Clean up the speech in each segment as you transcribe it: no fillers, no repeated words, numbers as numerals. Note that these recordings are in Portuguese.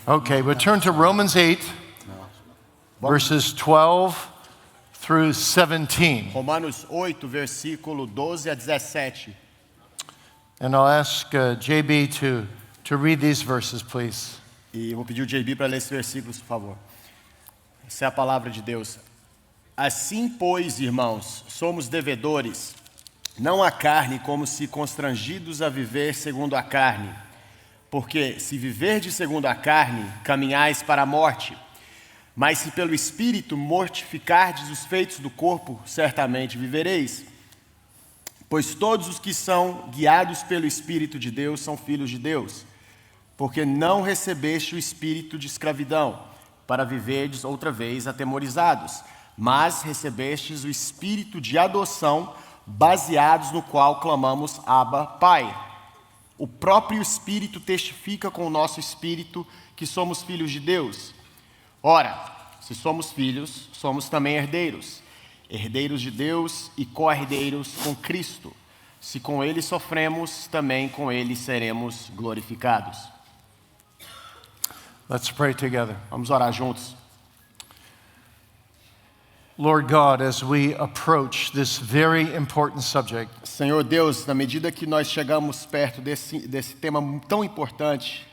Okay, we'll turn to Romans 8, verses 12 through 17. Romanos 8, versículo 12 a 17. And I'll ask JB to read these verses, please. E vou pedir o JB para ler esses versículos, por favor. Essa é a palavra de Deus. Assim, pois, irmãos, somos devedores, não à carne, como se constrangidos a viver segundo a carne. Porque se viverdes segundo a carne, caminhais para a morte. Mas se pelo Espírito mortificardes os feitos do corpo, certamente vivereis. Pois todos os que são guiados pelo Espírito de Deus são filhos de Deus. Porque não recebeste o espírito de escravidão, para viverdes outra vez atemorizados, mas recebestes o espírito de adoção, baseados no qual clamamos Abba, Pai. O próprio Espírito testifica com o nosso espírito que somos filhos de Deus. Ora, se somos filhos, somos também herdeiros. Herdeiros de Deus e co-herdeiros com Cristo. Se com Ele sofremos, também com Ele seremos glorificados. Let's pray together. Vamos orar juntos. Lord God, as we approach this very important subject, Senhor Deus, na medida que nós chegamos perto desse tema tão importante,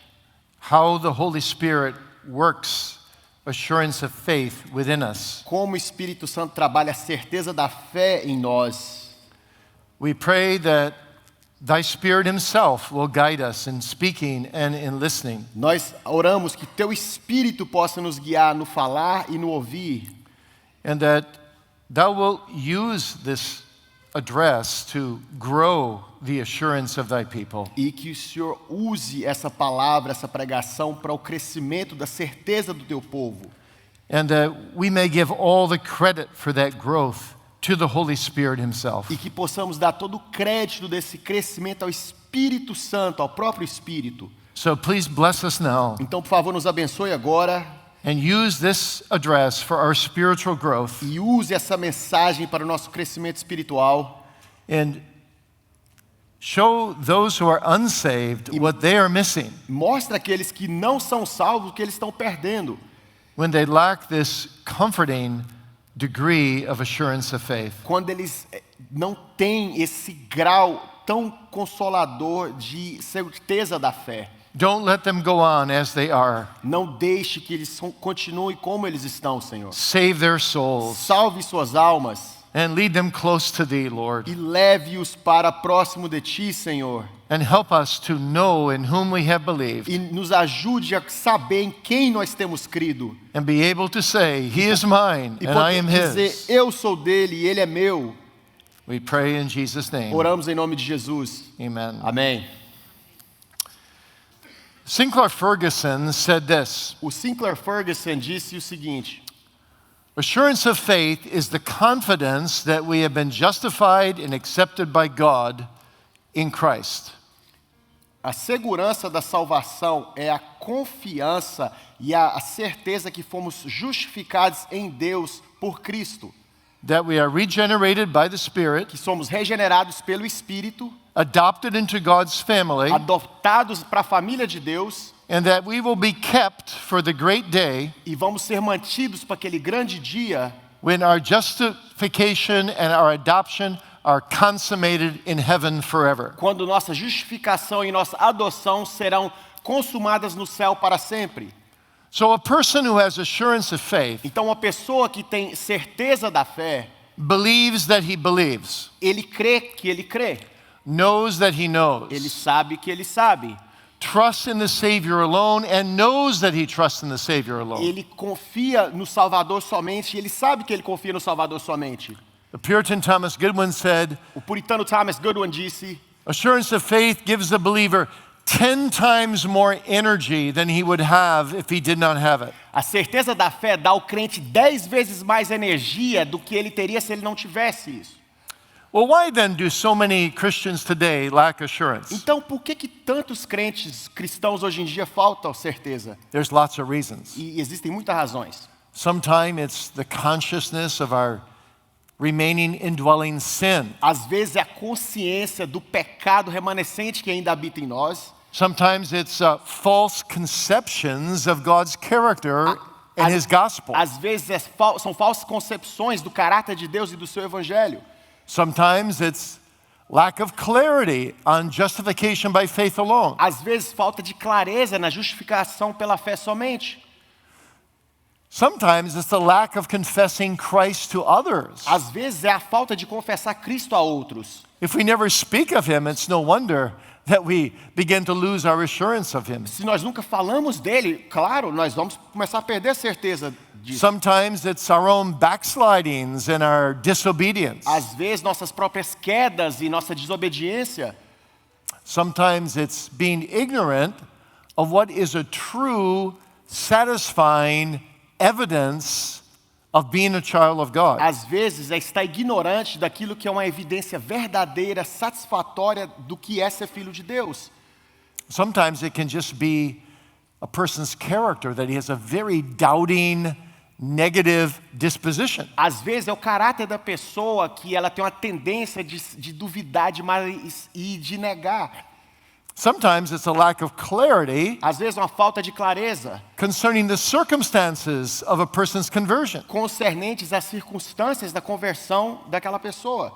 how the Holy Spirit works assurance of faith within us. Como o Espírito Santo trabalha a certeza da fé em nós. We pray that Thy Spirit Himself will guide us in speaking and in listening. Nós oramos que Teu Espírito possa nos guiar no falar e no ouvir. And that Thou will use this address to grow the assurance of Thy people. E que o Senhor use essa palavra, essa pregação para o crescimento da certeza do Teu povo. And that we may give all the credit for that growth to the Holy Spirit Himself. E que possamos dar todo o crédito desse crescimento ao Espírito Santo, ao próprio Espírito. So please bless us now. Então, por favor, nos abençoe agora. And use this address for our spiritual growth. E use essa mensagem para o nosso crescimento espiritual. And show those who are unsaved what they are missing. Mostra aqueles que não são salvos o que eles estão perdendo. When they lack this comforting degree of assurance of faith. Quando eles não têm esse grau tão consolador de certeza da fé. Don't let them go on as they are. Não deixe que eles continuem como eles estão, Senhor. Save their souls. Salve suas almas. And lead them close to Thee, Lord. E leve-os para próximo de Ti, Senhor. And help us to know in whom we have believed. E nos ajude a saber em quem nós temos crido. And be able to say, He is mine E and I am poder dizer, His. eu sou dele e ele é meu. We pray in Jesus' name. Oramos em nome de Jesus. Amen. Amém. Sinclair Ferguson said this. O Sinclair Ferguson disse o seguinte: Assurance of faith is the confidence that we have been justified and accepted by God in Christ. A segurança da salvação é a confiança e a certeza que fomos justificados em Deus por Cristo. That we are regenerated by the Spirit, Que somos regenerados pelo Espírito, adopted into God's family, adotados para a família de Deus, and that we will be kept for the great day e vamos ser mantidos para aquele grande dia when our justification and our adoption are consummated in heaven forever. quando nossa justificação e nossa adoção serão consumadas no céu para sempre. So a person who has assurance of faith Então, uma pessoa que tem certeza da fé, believes that he believes, ele crê que ele crê, knows that he knows, ele sabe que ele sabe, trusts in the Savior alone and knows that he trusts in the Savior alone. ele confia no Salvador somente, e ele sabe que ele confia no Salvador somente. The Puritan Thomas Goodwin said, O puritano Thomas Goodwin disse: assurance of faith gives the believer 10 times more energy than he would have if he did not have it. a certeza da fé dá ao crente 10 vezes mais energia do que ele teria se ele não tivesse isso. Well, why then do so many Christians today lack assurance? Então, por que tantos cristãos hoje em dia faltam certeza? There's lots of reasons. E existem muitas razões. Sometimes it's the consciousness of our remaining indwelling sin. Às vezes é a consciência do pecado remanescente que ainda habita em nós. Sometimes it's false conceptions of God's character and His gospel. Às vezes são falsas concepções do caráter de Deus e do seu evangelho. Sometimes it's lack of clarity on justification by faith alone. Às vezes falta de clareza na justificação pela fé somente. Sometimes it's the lack of confessing Christ to others. Às vezes é a falta de confessar Cristo a outros. If we never speak of Him, it's no wonder that we begin to lose our assurance of Him. Se nós nunca falamos dele, claro, nós vamos começar a perder a certeza disso. Sometimes it's our own backslidings and our disobedience. Às vezes nossas próprias quedas e nossa desobediência. Sometimes it's being ignorant of what is a true, satisfying evidence of being a child of God. Às vezes é estar ignorante daquilo que é uma evidência verdadeira, satisfatória do que é ser filho de Deus. Sometimes it can just be a person's character, that he has a very doubting, negative disposition. Às vezes é o caráter da pessoa que ela tem uma tendência de duvidar demais e de negar. Sometimes it's a lack of clarity Às vezes é uma falta de clareza concerning the circumstances of a person's conversion. concernentes às circunstâncias da conversão daquela pessoa.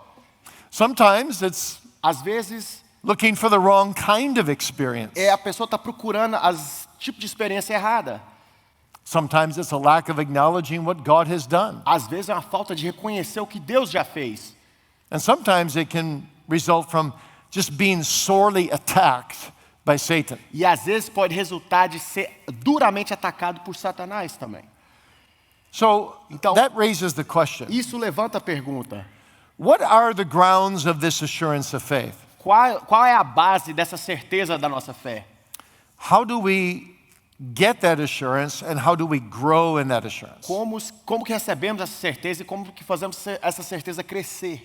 Sometimes it's Às vezes looking for the wrong kind of experience. a pessoa está procurando as tipo de experiência errada. Sometimes it's a lack of acknowledging what God has done. Às vezes é uma falta de reconhecer o que Deus já fez. And sometimes it can result from just being sorely attacked by Satan. E às vezes pode resultar de ser duramente atacado por Satanás também. So Então- that raises the question, Isso levanta a pergunta: what are the grounds of this assurance of faith? qual é a base dessa certeza da nossa fé? How do we get that assurance and how do we grow in that assurance? Como que recebemos essa certeza e como que fazemos essa certeza crescer?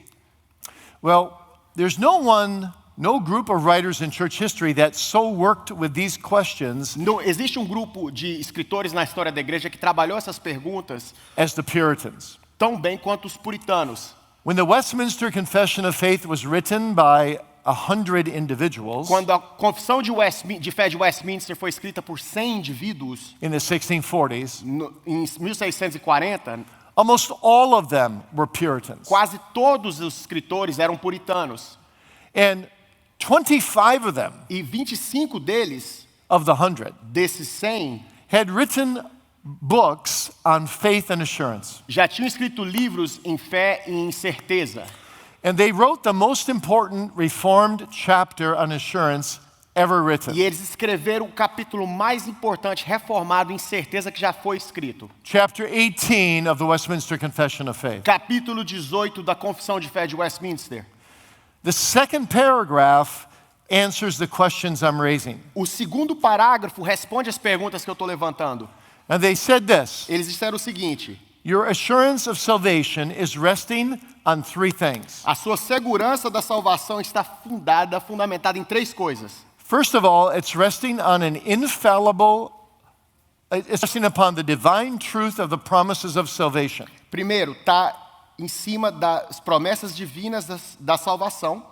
Well, there's no group of writers in church history that so worked with these questions Não, existe um grupo de escritores na história da igreja que trabalhou essas perguntas as the Puritans. tão bem quanto os puritanos. When the Westminster Confession of Faith was written by 100 individuals Quando a confissão de fé de Westminster foi escrita por 100 indivíduos in the 1640s, em 1640, almost all of them were Puritans. quase todos os escritores eram puritanos. And 25 of them, E 25 deles, of the 100, desses 100, had written books on faith and assurance. já tinham escrito livros em fé e em certeza. And they wrote the most important Reformed chapter on assurance ever written. E eles escreveram o capítulo mais importante reformado em certeza que já foi escrito. Chapter 18 of the Westminster Confession of Faith. Capítulo 18 da Confissão de Fé de Westminster. The second paragraph answers the questions I'm raising. O segundo parágrafo responde as perguntas que eu estou levantando. And they said this: Eles disseram o seguinte: your assurance of salvation is resting on three things. a sua segurança da salvação está fundamentada em três coisas. First of all, it's resting on it's resting upon the divine truth of the promises of salvation. Primeiro, está em cima das promessas divinas da salvação.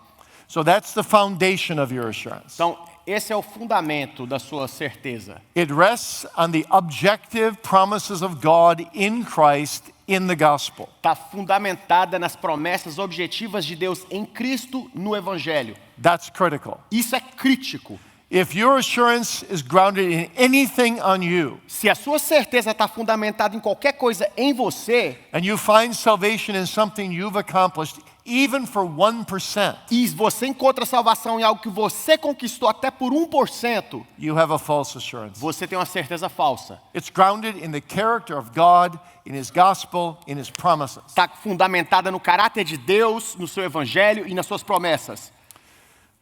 So that's the foundation of your assurance. Então, esse é o fundamento da sua certeza. It rests on the objective promises of God in Christ in the gospel. Está fundamentada nas promessas objetivas de Deus em Cristo no Evangelho. That's critical. Isso é crítico. If your assurance is grounded in anything on you, Se a sua certeza está fundamentada em qualquer coisa em você, and you find salvation in something you've accomplished, even for 1%, e você encontra salvação em algo que você conquistou até por 1%, you have a false assurance. você tem uma certeza falsa. It's grounded in the character of God, in His gospel, in His promises. Está fundamentada no caráter de Deus, no seu Evangelho e nas suas promessas.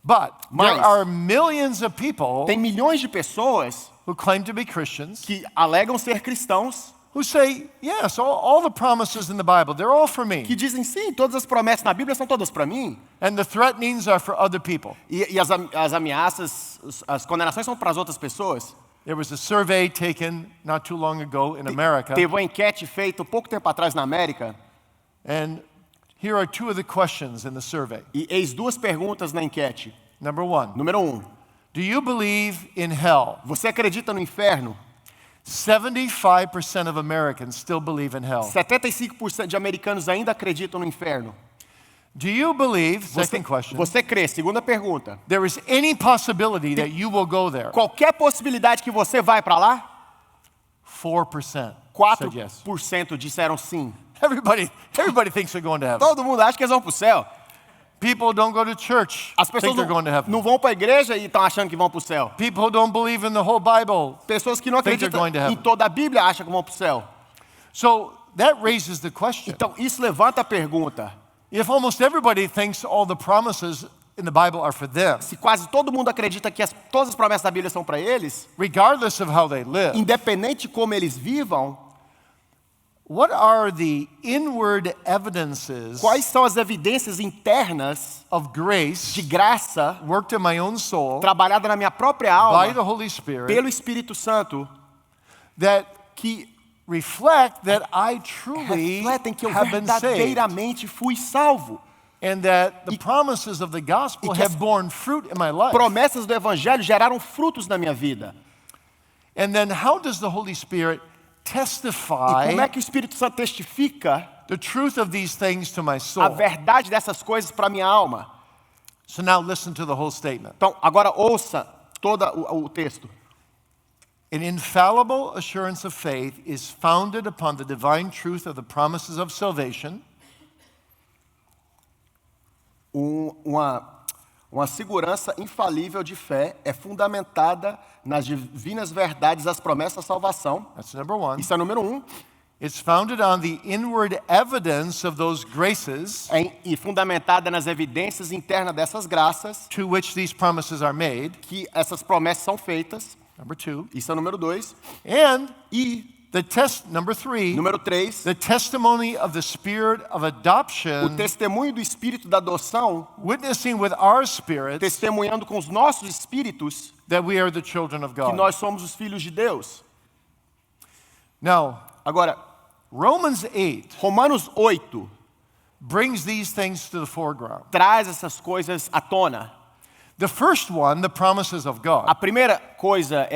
But there Mas- are millions of people Tem milhões de pessoas who claim to be Christians que alegam ser cristãos, who say, yes, all the promises in the Bible, they're all for me. que dizem sim, todas as promessas na Bíblia são todas para mim. And the threatenings are for other people. E as ameaças, as condenações são para as outras pessoas. There was a survey taken not too long ago in America, Teve uma enquete feita pouco tempo atrás na América, and here are two of the questions in the survey. e eis duas perguntas na enquete. Number one, Número 1, Do you believe in hell? Você acredita no inferno? 75% of Americans still believe in hell. 75% de americanos ainda acreditam no inferno. Do you believe, second question, Você crê, segunda pergunta, there is any possibility that you will go there? qualquer possibilidade que você vai para lá? 4% said yes. 4% disseram sim. Everybody thinks they're going to heaven. Todo mundo acha que eles vão para o céu. People don't go to church, As think pessoas they're going to heaven. não vão para a igreja e estão achando que vão para o céu. People who don't believe in the whole Bible. Pessoas que não Think they're acreditam going to heaven. em toda a Bíblia acham que vão para o céu. So that raises the question. Então, isso levanta a pergunta. If almost everybody thinks all the promises in the Bible are for them, Se quase todo mundo acredita que todas as promessas da Bíblia são para eles, regardless of how they live, independente de como eles vivam, what are the inward evidences quais são as evidências internas of grace de graça worked in my own soul trabalhada na minha própria by the alma Holy Spirit pelo Espírito Santo that reflect that I truly refletem que eu have been saved verdadeiramente fui salvo? and that the promises of the gospel que as have borne fruit in my life? Promessas do Evangelho geraram frutos na minha vida. And then how does the Holy Spirit E como testify é que o Espírito Santo testifica the truth of these things to my a soul? verdade dessas coisas para minha alma? So now listen to the whole statement. Então, agora ouça todo o texto. An infallible assurance of faith is founded upon the divine truth of the promises of salvation, Uma segurança infalível de fé é fundamentada nas divinas verdades das promessas da salvação. that's number one. Isso é número 1. It's founded on the inward evidence of those graces E fundamentada nas evidências internas dessas graças to which these promises are made, que essas promessas são feitas. number two. Isso é número 2. And E number three, número 3, the testimony of the Spirit of o adoption testemunho do Espírito da adoção, witnessing with our spirits testemunhando com os nossos espíritos that we are the children of que God. nós somos os filhos de Deus. Now, Agora, Romans 8 Romanos 8 brings these things to the foreground. traz essas coisas à tona. The first one, the promises of God. A primeira coisa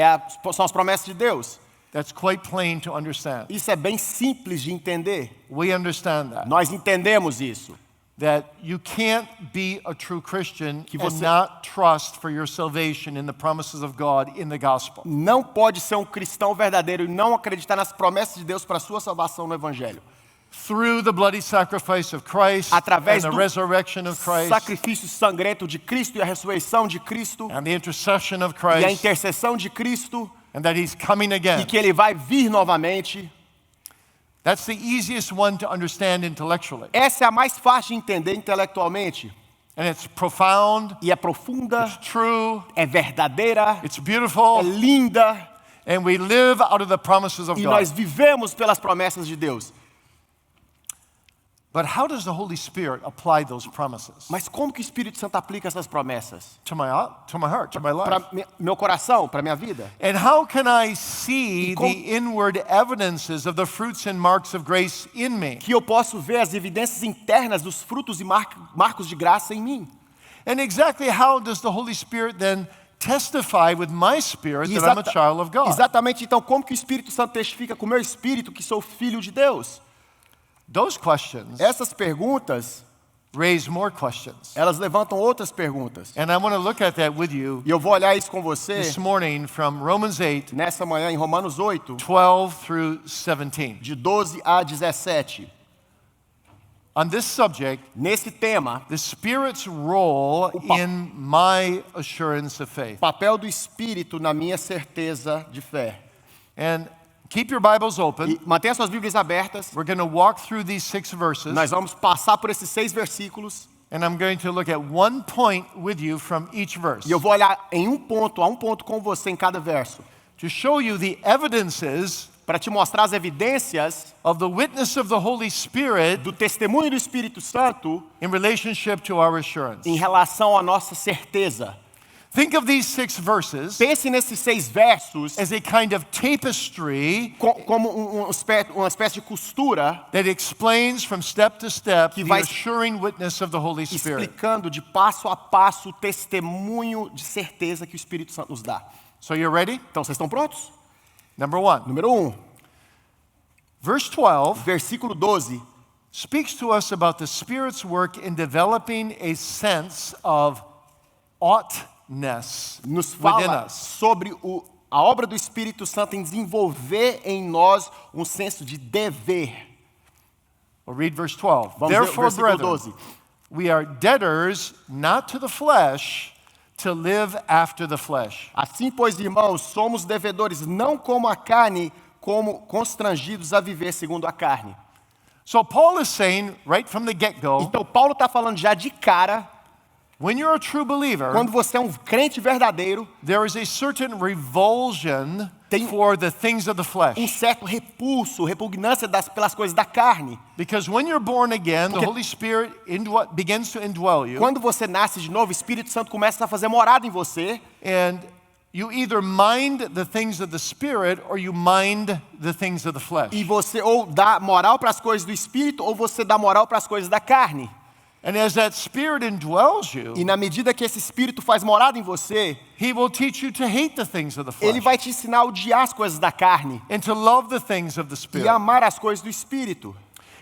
são as promessas de Deus. That's quite plain to understand. Isso é bem simples de entender. We understand that. Nós entendemos isso. That you can't be a true Christian Que and você- not trust for your salvation in the promises of God in the gospel. Não pode ser um cristão verdadeiro e não acreditar nas promessas de Deus para a sua salvação no Evangelho. Through the bloody sacrifice of Christ Através and the do resurrection of Christ sacrifício sangrento de Cristo e a ressurreição de Cristo and the intercession of e a Christ intercessão de Cristo and that he's coming e again. que Ele vai vir novamente. That's the easiest one to understand intellectually. Essa é a mais fácil de entender intelectualmente. And it's profound, E é profunda, it's true, é verdadeira, it's é beautiful, linda and we live out of the promises of e God. nós vivemos pelas promessas de Deus. But how does the Holy Spirit apply those promises Mas como que o Espírito Santo aplica essas promessas? to my heart, to my life? Para meu coração, para minha vida? And how can I see E como- the inward evidences of the fruits and marks of grace in me? Que eu posso ver as evidências internas dos frutos e marcos de graça em mim. And exactly how does the Holy Spirit then testify with my spirit E that I'm a child of God? exatamente, então, como que o Espírito Santo testifica com o meu espírito que sou filho de Deus? Those questions Essas perguntas, raise more questions. elas levantam outras perguntas. And I want to look at that with you E eu vou olhar isso com você this morning from Romans 8, nessa manhã em Romanos 8, 12 through 17. de 12 a 17. On this subject, Nesse tema, the Spirit's role in my assurance of faith. papel do Espírito na minha certeza de fé. And keep your Bibles E open. mantenha suas Bíblias abertas. We're going to walk through these 6 verses, Nós vamos passar por esses 6 versículos. and I'm going to look at one point with you from each verse E eu vou olhar em um ponto com você em cada verso. to show you the evidences Para te mostrar as evidências of the witness of the Holy Spirit do testemunho do Espírito Santo in relationship to our assurance. em relação à nossa certeza. Think of these 6 verses Pense nesses 6 versos as a kind of tapestry como uma espécie de costura that explains from step to step Que the vai assuring witness of the Holy Spirit. explicando de passo a passo o testemunho de certeza que o Espírito Santo nos dá. So you're ready? Então, vocês estão prontos? Number 1. Número 1, Verse 12 versículo 12, speaks to us about the Spirit's work in developing a sense of oughtness nos within fala us. sobre a obra do Espírito Santo em desenvolver em nós um senso de dever. We'll read verse 12. Vamos ler o Therefore, versículo brethren, 12. we are debtors not to the flesh to live after the flesh. Assim, pois, irmãos, somos devedores não como a carne, como constrangidos a viver segundo a carne. So Paul is saying right from the get-go, Então, Paulo está falando já de cara, when you're a true believer, quando você é um crente verdadeiro, there is a certain revulsion Tem- for the things of the flesh. certo repulso, repugnância pelas coisas da carne. Because when you're born again, the Porque- Holy Spirit begins to indwell you, Quando você nasce de novo, o Espírito Santo começa a fazer morada em você, and you either mind the things of the Spirit or you mind the things of the flesh. e você ou dá moral para as coisas do Espírito, ou você dá moral para as coisas da carne. And as that Spirit indwells you, E na medida que esse Espírito faz morada em você, He will teach you to hate the things of the ele flesh vai te ensinar a odiar as coisas da carne and to love the things of the e Spirit. amar as coisas do Espírito.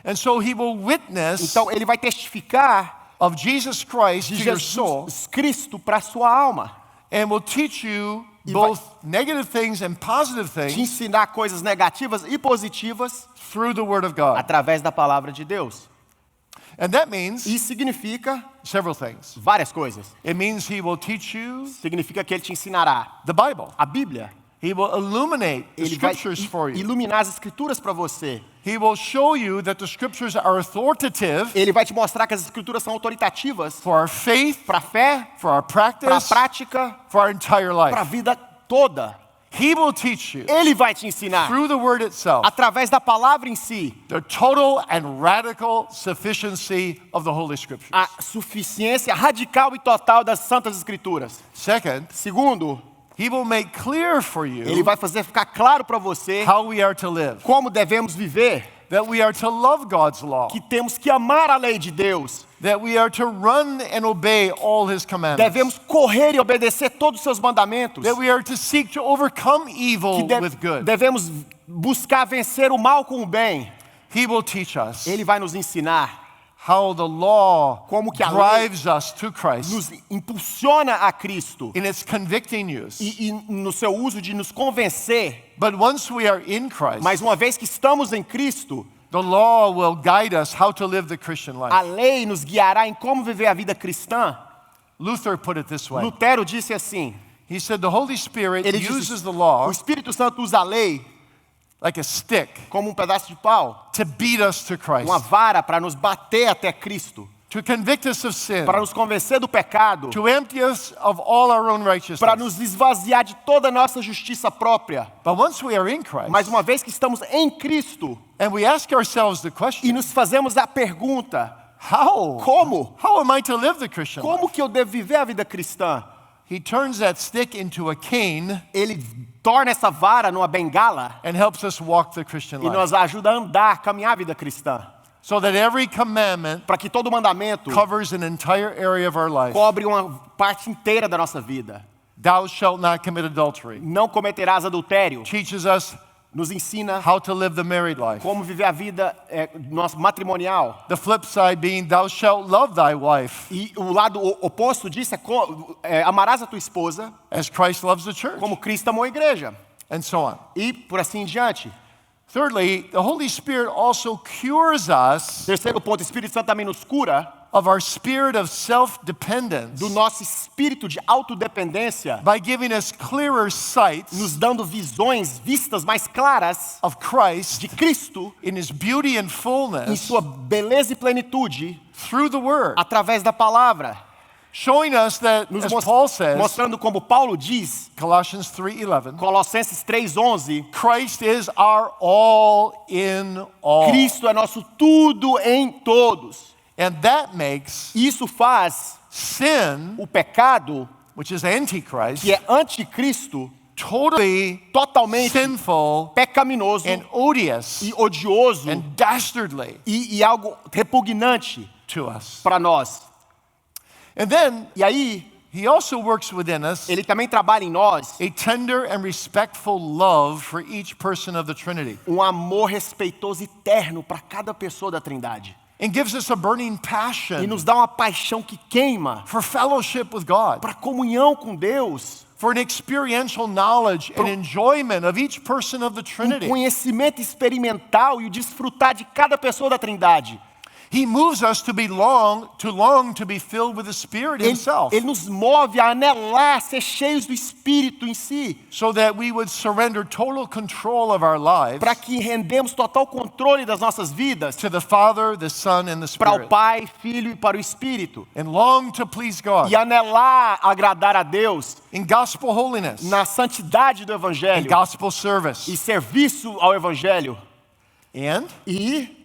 And so He will witness Então ele vai testificar of Jesus Christ de to your soul Jesus Cristo para a sua alma, and will teach you E both negative things and positive te things ensinar coisas negativas e positivas through the Word of God. através da palavra de Deus. And that means Isso significa several things. várias coisas. It means He will teach you Significa que ele te ensinará the Bible. a Bíblia. He will illuminate the Ele vai scriptures for you. iluminar as escrituras para você. He will show you that the scriptures are authoritative Ele vai te mostrar que as escrituras são autoritativas for our faith, para a fé, for our para a practice, prática, for our entire para a life. vida toda. He will teach you Ele vai te ensinar through the word itself através da palavra em si the total and radical sufficiency of the Holy Scriptures. a suficiência radical e total das santas escrituras. Second, Segundo, He will make clear for ele you vai fazer ficar claro para você how we are to live, como devemos viver, that we are to love God's law, que temos que amar a lei de Deus, that we are to run and obey all His commandments, devemos correr e obedecer todos os seus mandamentos, that we are to seek to overcome evil que with good. devemos buscar vencer o mal com o bem. He will teach us Ele vai nos ensinar, how the law Como que a drives us to Christ nos impulsiona a Cristo in its convicting use. e no seu uso de nos convencer. But once we are in Christ, Mas uma vez que estamos em Cristo, the law will guide us how to live the Christian a life. lei nos guiará em como viver a vida cristã. Luther put it this way. Lutero disse assim, He said the Holy Spirit ele disse, uses the law o Espírito Santo usa a lei like a stick como um pedaço de pau, to beat us to Christ, uma vara para nos bater até Cristo, to convict us of sin, para nos convencer do pecado, to empty us of all our own para righteousness. nos esvaziar de toda a nossa justiça própria. But once we are in Christ, Mas uma vez que estamos em Cristo and we ask ourselves the e question, nos fazemos a pergunta, how? como? How am I to live the Christian life? Como que eu devo viver a vida cristã? He turns that stick into a cane Ele torna essa vara numa bengala and helps us walk the Christian e life. nos ajuda a andar, caminhar a vida cristã. So that every commandment Para que todo mandamento covers an entire area of our life. cobre uma parte inteira da nossa vida. Thou shalt not commit adultery. Não cometerás adultério. Teaches us Nos ensina how to live the married life. como viver a vida nossa matrimonial. The flip side being, thou shalt love thy wife E o lado oposto disso é amarás a tua esposa as Christ loves the church, como Cristo amou a igreja. and so on. E por assim em diante. Thirdly, the Holy Spirit also cures us Terceiro ponto, o Espírito Santo também nos cura of our spirit of self-dependence do nosso espírito de autodependência, by giving us clearer sights nos dando vistas mais claras of Christ de Cristo in His beauty and em fullness sua beleza e plenitude through the Word, através da palavra, showing us that, nos as Paul says, mostrando como Paulo diz, Colossians 3:11, Colossenses 3:11, Christ is our all in all. Cristo é nosso tudo em todos. And that makes Isso faz sin o pecado which is Antichrist, que é anticristo, totally totalmente sinful pecaminoso and odious e odioso and dastardly e algo repugnante to us. para nós. And then E aí, he also works within us ele também trabalha em nós a tender and respectful love for each person of the Trinity, amor respeitoso e terno para cada pessoa da Trindade. and gives us a burning E passion nos dá uma paixão que queima for fellowship with God, para comunhão com Deus, for an experiential knowledge and enjoyment of each person of the Trinity. conhecimento experimental e o desfrutar de cada pessoa da Trindade. He moves us to long to be filled with the Spirit himself, Ele nos move a anelar, ser cheios do Espírito em si, so that we would surrender total control of our lives para que rendemos total controle das nossas vidas to the Father, the Son, and the para o Spirit, Pai, Filho e para o Espírito. and long to please God E anelar agradar a Deus in gospel holiness na santidade do and Evangelho gospel e service. serviço ao Evangelho. And E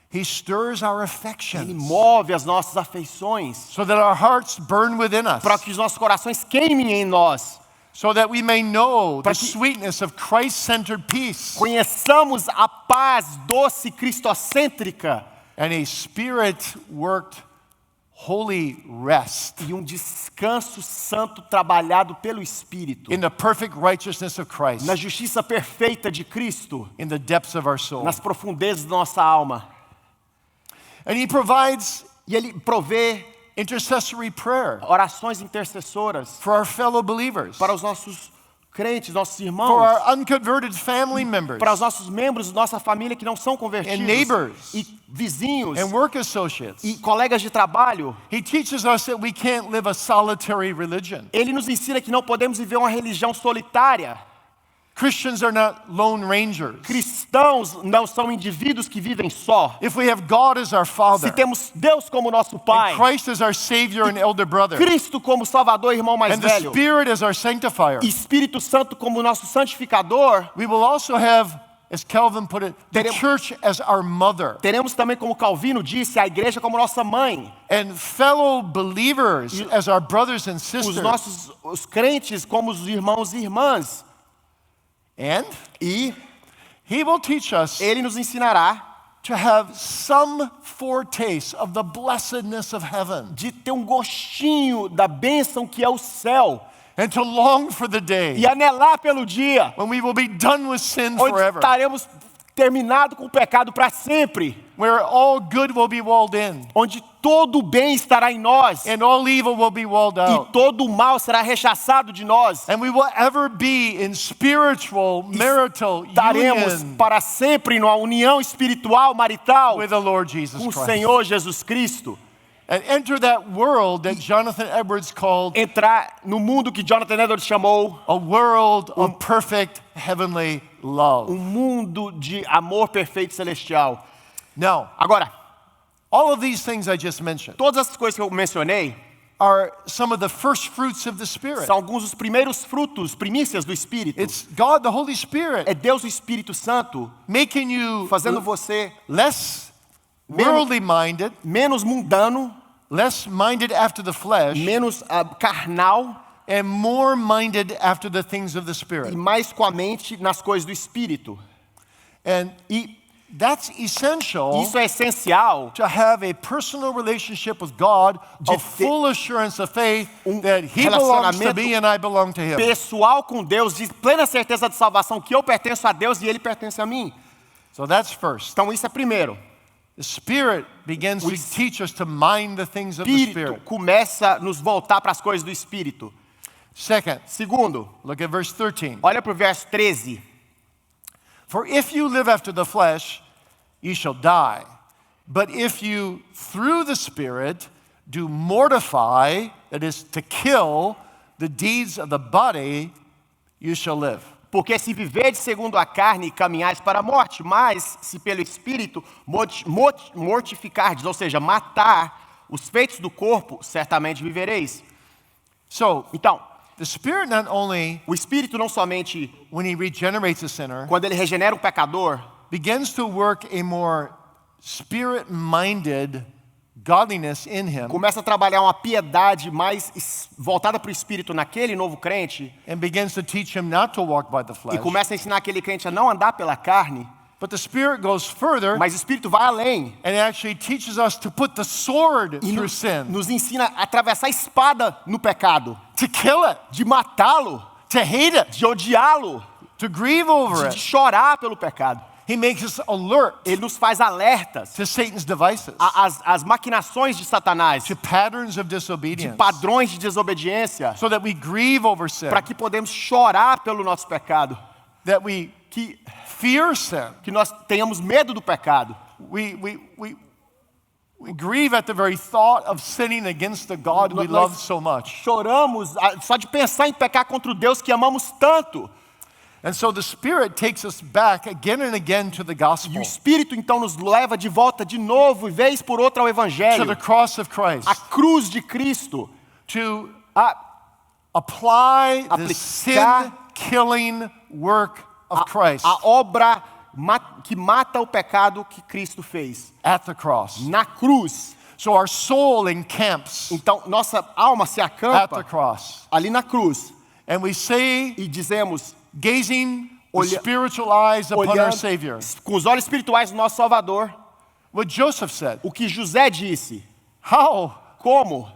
he stirs our Ele affections move as nossas afeições so that our hearts burn within us, para que os nossos corações queimem em nós. so that we may know the Para que- sweetness of Christ-centered peace Conheçamos a paz doce cristocêntrica and a Spirit-worked holy rest e descanso santo trabalhado pelo Espírito. in the perfect righteousness of Christ Na justiça perfeita de Cristo, in the depths of our soul. nas profundezas da nossa alma. And he provides E Ele provê intercessory prayer orações intercessoras for our fellow believers, para os nossos crentes, nossos for irmãos, our unconverted family members, para os nossos membros da nossa família que não são and convertidos, neighbors, e vizinhos, and work associates. e colegas de trabalho. He teaches us that we can't live a solitary religion. Ele nos ensina que não podemos viver uma religião solitária. Christians are not lone rangers. Cristãos não são indivíduos que vivem só. If we have God as our Father, Se temos Deus como nosso Pai, and Christ as our Savior and elder brother, Cristo como Salvador e irmão mais and the velho, Spirit as our sanctifier, e Espírito Santo como nosso santificador, we will also have, as Calvin put it, the Teremos- church as our mother, teremos também, como Calvino disse, a igreja como nossa mãe, and fellow believers as our brothers and os sisters. os crentes como os irmãos e irmãs. And E he will teach us Ele nos ensinará to have some foretaste of the blessedness of heaven, de ter gostinho da bênção que é o céu, and to long for the day e anelar pelo dia when we will be done with sin onde forever, estaremos terminados com o pecado para sempre, where all good will be walled in, onde todo o bem estará em nós and all evil will be walled e out. todo o mal será rechaçado de nós. And we will ever be in spiritual, marital Estaremos union para sempre numa união espiritual, marital, with the Lord Jesus com o Christ. Senhor Jesus Cristo. And enter that world that Jonathan Edwards called Entrar no mundo que Jonathan Edwards chamou a world of perfect heavenly love. mundo de amor perfeito celestial. Now, Agora, all of these things I just mentioned todas essas coisas que eu mencionei are some of the first fruits of the Spirit. são alguns dos primeiros frutos, primícias do Espírito. It's God, the Holy Spirit, É Deus, o Espírito Santo, making you fazendo você less worldly minded, menos mundano, less minded after the flesh, menos carnal and more minded after the things of the e Spirit. mais com a mente nas coisas do Espírito. And that's essential Isso é essencial to have a personal relationship with God De of full assurance of faith that He belongs to relacionamento me and I belong to Him. pessoal com Deus, de plena certeza de salvação, que eu pertenço a Deus e Ele pertence a mim. So that's first. Então isso é primeiro. The Spirit begins to teach us to mind the things of the Espírito Spirit. começa a nos voltar para as coisas do Espírito. Second, Segundo, look at verse 13. olha para o verso 13. For if you live after the flesh, you shall die. But if you, through the Spirit, do mortify, that is, to kill the deeds of the body, you shall live. Porque se viverdes segundo a carne, caminhais para a morte, mas se pelo Espírito mortificardes, ou seja, matar os feitos do corpo, certamente vivereis. So, Então, the Spirit not only, o Espírito não somente, when He regenerates a sinner, quando ele regenera um pecador, begins to work a more spirit-minded godliness in him, começa a trabalhar uma piedade mais voltada para o espírito naquele novo crente, and begins to teach him not to walk by the e flesh. começa a ensinar aquele crente a não andar pela carne, But the Spirit goes further mas o espírito vai além and actually teaches us to put the sword e through sin, nos ensina a atravessar a espada no pecado, to kill it, de matá-lo, to hate it, de odiá-lo, to grieve over de it. chorar pelo pecado. He makes us alert Ele nos faz alertas to Satan's devices, às maquinações de Satanás, to patterns of de disobedience, padrões de desobediência, so that we grieve over sin, para que podemos chorar pelo nosso pecado, that we que fear sin. nós tenhamos medo do pecado. We grieve at the very thought of sinning against the God we Nós love so much. Choramos só de pensar em pecar contra o Deus que amamos tanto. And so the Spirit takes us back again and again to the E gospel, o Espírito então nos leva de volta de novo, e vez por outra, ao to Evangelho, the cross of Christ, a cruz de Cristo, to a, apply the Aplicar sin-killing work of Christ a obra que mata o pecado que Cristo fez at the cross. na cruz. So our soul encamps Então nossa alma se at the acampa cross. ali na cruz And we say, e dizemos, gazing with Olha- spiritual eyes upon our olhando Savior, com os olhos espirituais do nosso Salvador, what Joseph said, o que José disse: how como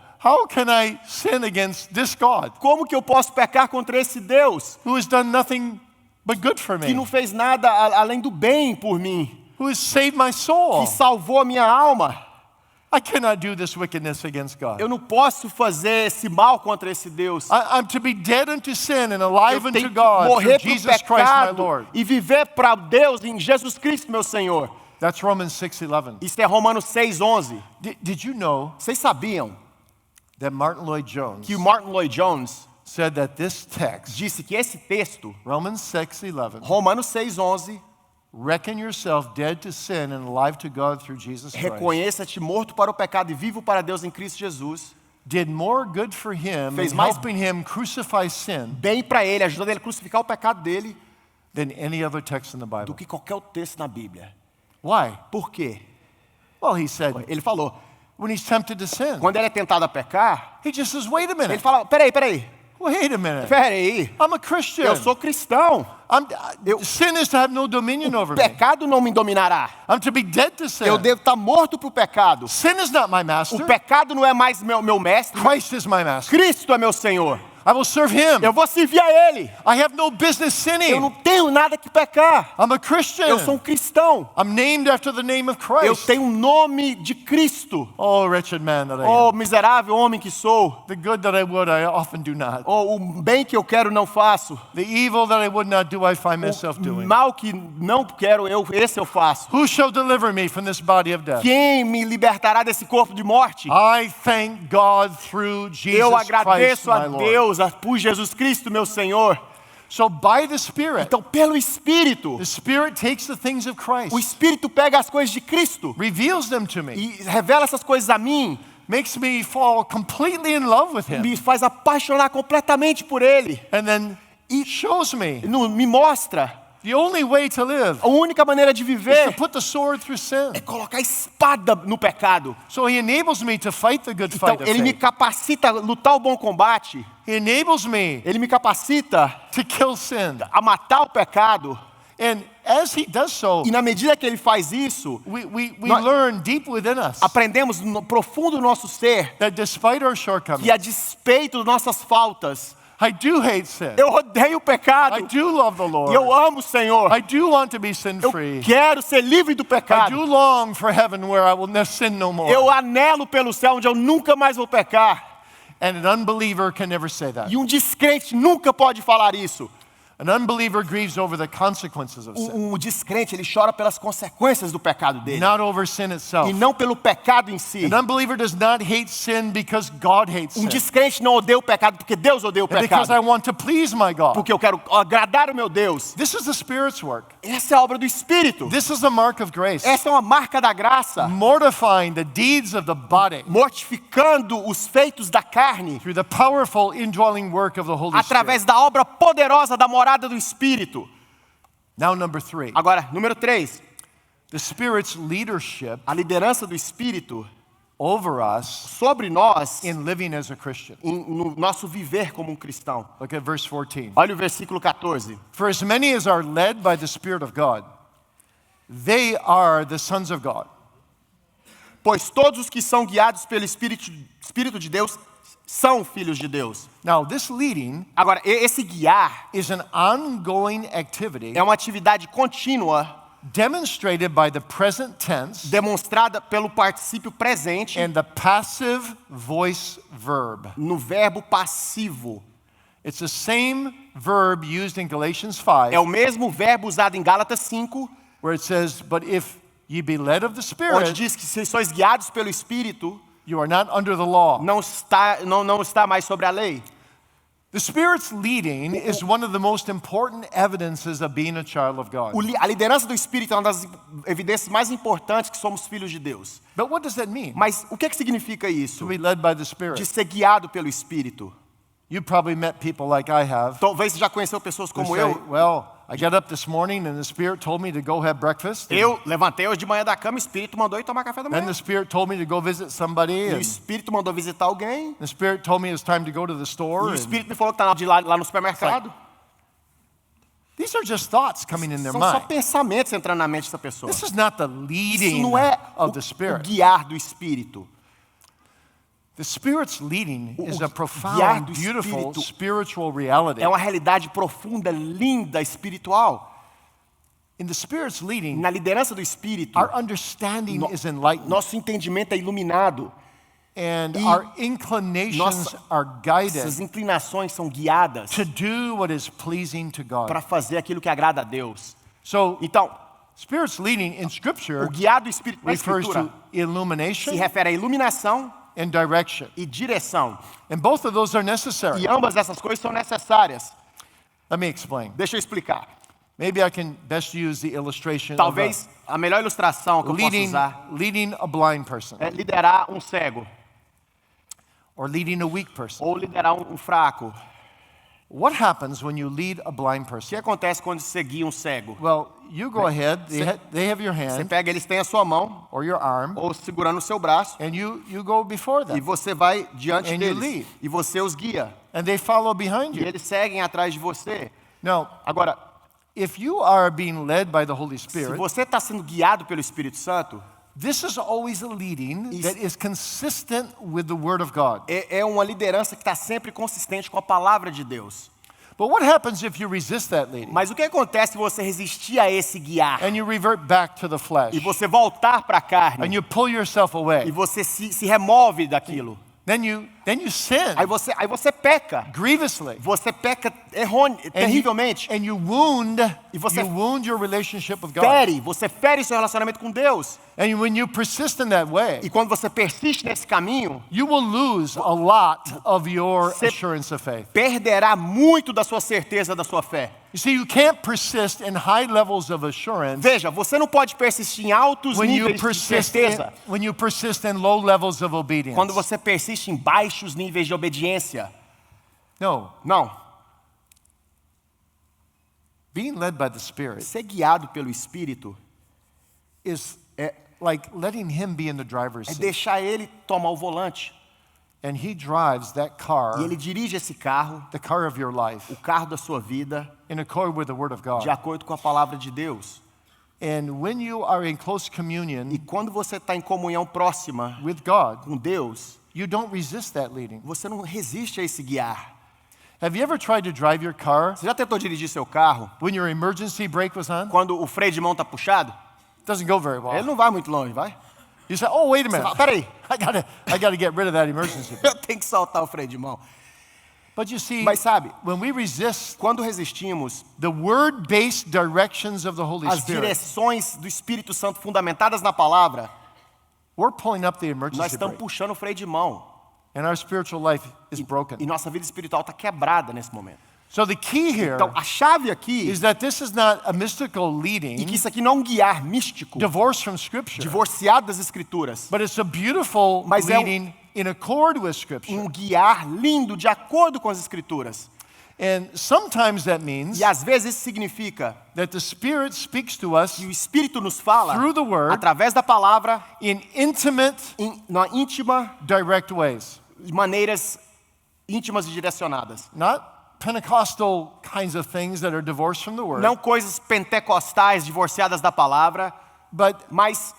can I sin against this God como que eu posso pecar contra esse Deus who has done nothing but good for que me, não fez nada além do bem por mim, who has saved my soul? que salvou a minha alma? I cannot do this wickedness against God. Eu não posso fazer esse mal contra esse Deus. I'm to be dead unto sin and alive Eu tenho unto que God morrer through para o Jesus Christ my pecado Lord. e viver para Deus em Jesus Cristo, meu Senhor. That's Romans 6:11. Isso é Romanos 6:11. Did you know Vocês sabiam that Martin Lloyd Jones que o Martin Lloyd Jones said that this text, disse que esse texto, Romans 6:11, Romanos 6:11, reckon yourself dead to sin and alive to God through Jesus Christ, reconheça-te morto para o pecado e vivo para Deus em Cristo Jesus, did more good for him Fez in mais- helping him crucify sin bem para ele, ajudando ele a crucificar o pecado dele, than any other text in the do Bible. que qualquer outro texto na Bíblia. Why? Por quê? Well, he said, Ele falou, when he's tempted to sin, quando ele é tentado a pecar, he just says, wait a ele minute, fala, peraí, wait a minute. I'm I'm a Christian. eu sou cristão, Sin is to have no dominion over o me. pecado não me dominará. I'm to be dead to sin. Eu devo estar morto para o pecado. Sin is not my O master. pecado não é mais meu mestre, Christ is my master. Cristo é meu Senhor. I will serve him. Eu vou servir a Ele. I have no business Eu não sinning. tenho nada que pecar. I'm a Christian. Eu sou um cristão. I'm named after the name of Eu Christ. tenho um nome de Cristo. Oh, wretched man that I am. Oh, miserável homem que sou. The good that I would, I often do not. Oh, o bem que eu quero não faço. The evil that I would not do, I find myself O doing. mal que não quero, esse eu faço. Who shall deliver me from this body of death? Quem me libertará desse corpo de morte? I thank God through Eu Jesus Christ, agradeço a my Lord. Deus por Jesus Cristo, meu Senhor. So by the Spirit, Então, pelo Espírito, the Spirit takes the things of Christ, o Espírito pega as coisas de Cristo reveals them to me, e revela essas coisas a mim, makes me fall completely in love with Him, me faz apaixonar completamente por Ele, and then He shows me me mostra the only way to live a única maneira de is to viver put the sword through sin. é colocar a espada no pecado. So He enables me to fight the good Então, fight of Ele me faith. capacita a lutar o bom combate, He enables me Ele me capacita to kill sin. a matar o pecado, And as He does so, e na medida que Ele faz isso, we Nós- learn deep within us aprendemos no profundo do nosso ser that despite our shortcomings, que a despeito das nossas faltas, I do hate sin. eu odeio o pecado, I do love the e Lord. eu amo o Senhor. I do want to be Eu sin-free. quero ser livre do I pecado. do long for heaven where I will sin no more. Eu anelo pelo céu onde eu nunca mais vou pecar. And an unbeliever can never say that. E um descrente nunca pode falar isso. An unbeliever grieves over the consequences of sin, Um descrente, ele chora pelas consequências do pecado dele, not over sin itself. e não pelo pecado em si. An unbeliever does not hate sin because God hates Um sin. descrente não odeia o pecado porque Deus odeia o And because I pecado. want to please my God. Porque eu quero agradar o meu Deus. This is the Spirit's work. Essa é a obra do Espírito. This is the mark of grace. Essa é uma marca da graça, Mortifying the deeds of the body mortificando os feitos da carne through the powerful indwelling work of the Holy através Spirit. da obra poderosa da morada do Espírito. Now, number 3. Agora, número 3, The Spirit's leadership a liderança do Espírito over us sobre nós in living as a Christian. no nosso viver como um cristão. Look at verse 14. Olha o versículo 14. For as many as are led by the Spirit of God, they are the sons of God. Pois todos os que são guiados pelo Espírito de Deus são filhos de Deus. Now, this leading Agora, esse guiar is an ongoing activity é uma atividade contínua demonstrated by the present tense demonstrada pelo particípio presente and the passive voice verb. no verbo passivo. It's the same verb used in Galatians 5, É o mesmo verbo usado em Gálatas 5, where it says, but if ye be led of the onde Spirit, diz que se sois guiados pelo Espírito, you are not under the law. não está mais sobre a lei. The Spirit's leading is one of the most important evidences of being a child of God. A liderança do Espírito é uma das evidências mais importantes que somos filhos de Deus. But what does that mean? Mas o que significa To isso? be led by the De Spirit. ser guiado pelo Espírito. You probably met people like I have. Talvez você já conheceu pessoas Who como say, eu. well, I got up this morning and the Spirit told me to go have breakfast. Eu levantei hoje de manhã da cama, o Espírito mandou ir tomar café da Then manhã. the Spirit told me to go visit somebody. E o And Espírito mandou visitar alguém. the Spirit told me it was time to go to the E store. o And Espírito me falou que está lá no supermercado. these are just thoughts coming in their São só mind. pensamentos entrando na mente dessa pessoa. This is not the Isso leading não é of the o Spirit. guiar do Espírito. The Spirit's leading is a guiar profound, do beautiful Espírito spiritual reality. É uma realidade profunda, linda, espiritual. In the Spirit's leading, Na liderança do Espírito, our understanding is enlightened, nosso entendimento é iluminado. and e our inclinations are guided Essas inclinações são guiadas to do what is pleasing to God. para fazer aquilo que agrada a Deus. So, Então, Spirit's leading in Scripture o guiar do Espírito na refers Escritura to illumination se refere à iluminação and direction. e direção. And both of those are necessary. E ambas essas coisas são necessárias. Let me explain. Deixa eu explicar. Maybe I can best use the illustration Talvez a melhor ilustração que of eu possa leading, usar leading a blind person é liderar um cego or leading a weak person. ou liderar um fraco. What happens when you lead a blind O que person? acontece quando você guia um cego? Well, you go ahead, they have your Você hand pega, eles têm a sua mão or your arm, ou segurando o seu braço and you go before e them, você vai diante And you deles lead. e você os guia and they follow behind e you. eles seguem atrás de você. Now, Agora, if you are being led by the Holy se Spirit, você está sendo guiado pelo Espírito Santo, this is always a leading that is consistent with the Word of God. é uma liderança que está sempre consistente com a palavra de Deus. But what happens if you resist that leading Mas o que acontece se você resistir a esse guiar and you revert back to the flesh e você voltar para a and carne you pull yourself e away? você se remove daquilo? Then you sin Aí você peca. grievously. Você peca And terrivelmente. you wound E você your relationship with God. Você fere seu relacionamento com Deus. And when you persist in that way, E quando você persiste nesse caminho, you will lose a lot of your Você- assurance of faith. perderá muito da sua certeza da sua fé. You see, you can't persist in high levels of assurance Veja, você não pode persistir em altos when you níveis de certeza persist in low levels of obedience. quando você persiste em baixos níveis de obediência. No, Não. being led by the Spirit Ser guiado pelo Espírito is é, like letting Him be in the driver's é seat, deixar Ele tomar o volante. and He drives that car, E Ele dirige esse carro, the car of your life, o carro da sua vida, in accord with the Word of de God. acordo com a palavra de Deus. And when you are in close E communion quando você está em comunhão próxima with God, com Deus, you don't resist that leading. você não resiste a esse guiar. Have you ever tried to drive your car Você já tentou dirigir seu carro when your emergency brake was on? quando o freio de mão está puxado? It doesn't go very well. Ele não vai muito longe, vai? You say, "Oh, wait a Você minute! fala, peraí, I gotta get rid of that emergency brake." eu tenho que soltar o freio de mão. But you see, Mas sabe, when we resist quando resistimos, the word-based directions of the Holy as Spirit, direções do Espírito Santo fundamentadas na palavra, we're pulling up the nós emergency estamos brake, puxando o freio de mão. and our spiritual life is E broken. nossa vida espiritual está quebrada nesse momento. So the key here Então, a chave aqui is that this is not a mystical é leading que isso aqui não é um guiar místico, divorced from Scripture, divorciado das Escrituras, but it's a beautiful Mas é leading in accord with Scripture. um guiar lindo de acordo com as Escrituras. And sometimes that means E às vezes isso significa that the Spirit speaks to us que o Espírito nos fala through the Word através da palavra, in intimate, na íntima, direct ways. de maneiras íntimas e direcionadas. Not Pentecostal kinds of things that are divorced from the Word, Não coisas pentecostais divorciadas da palavra, but mas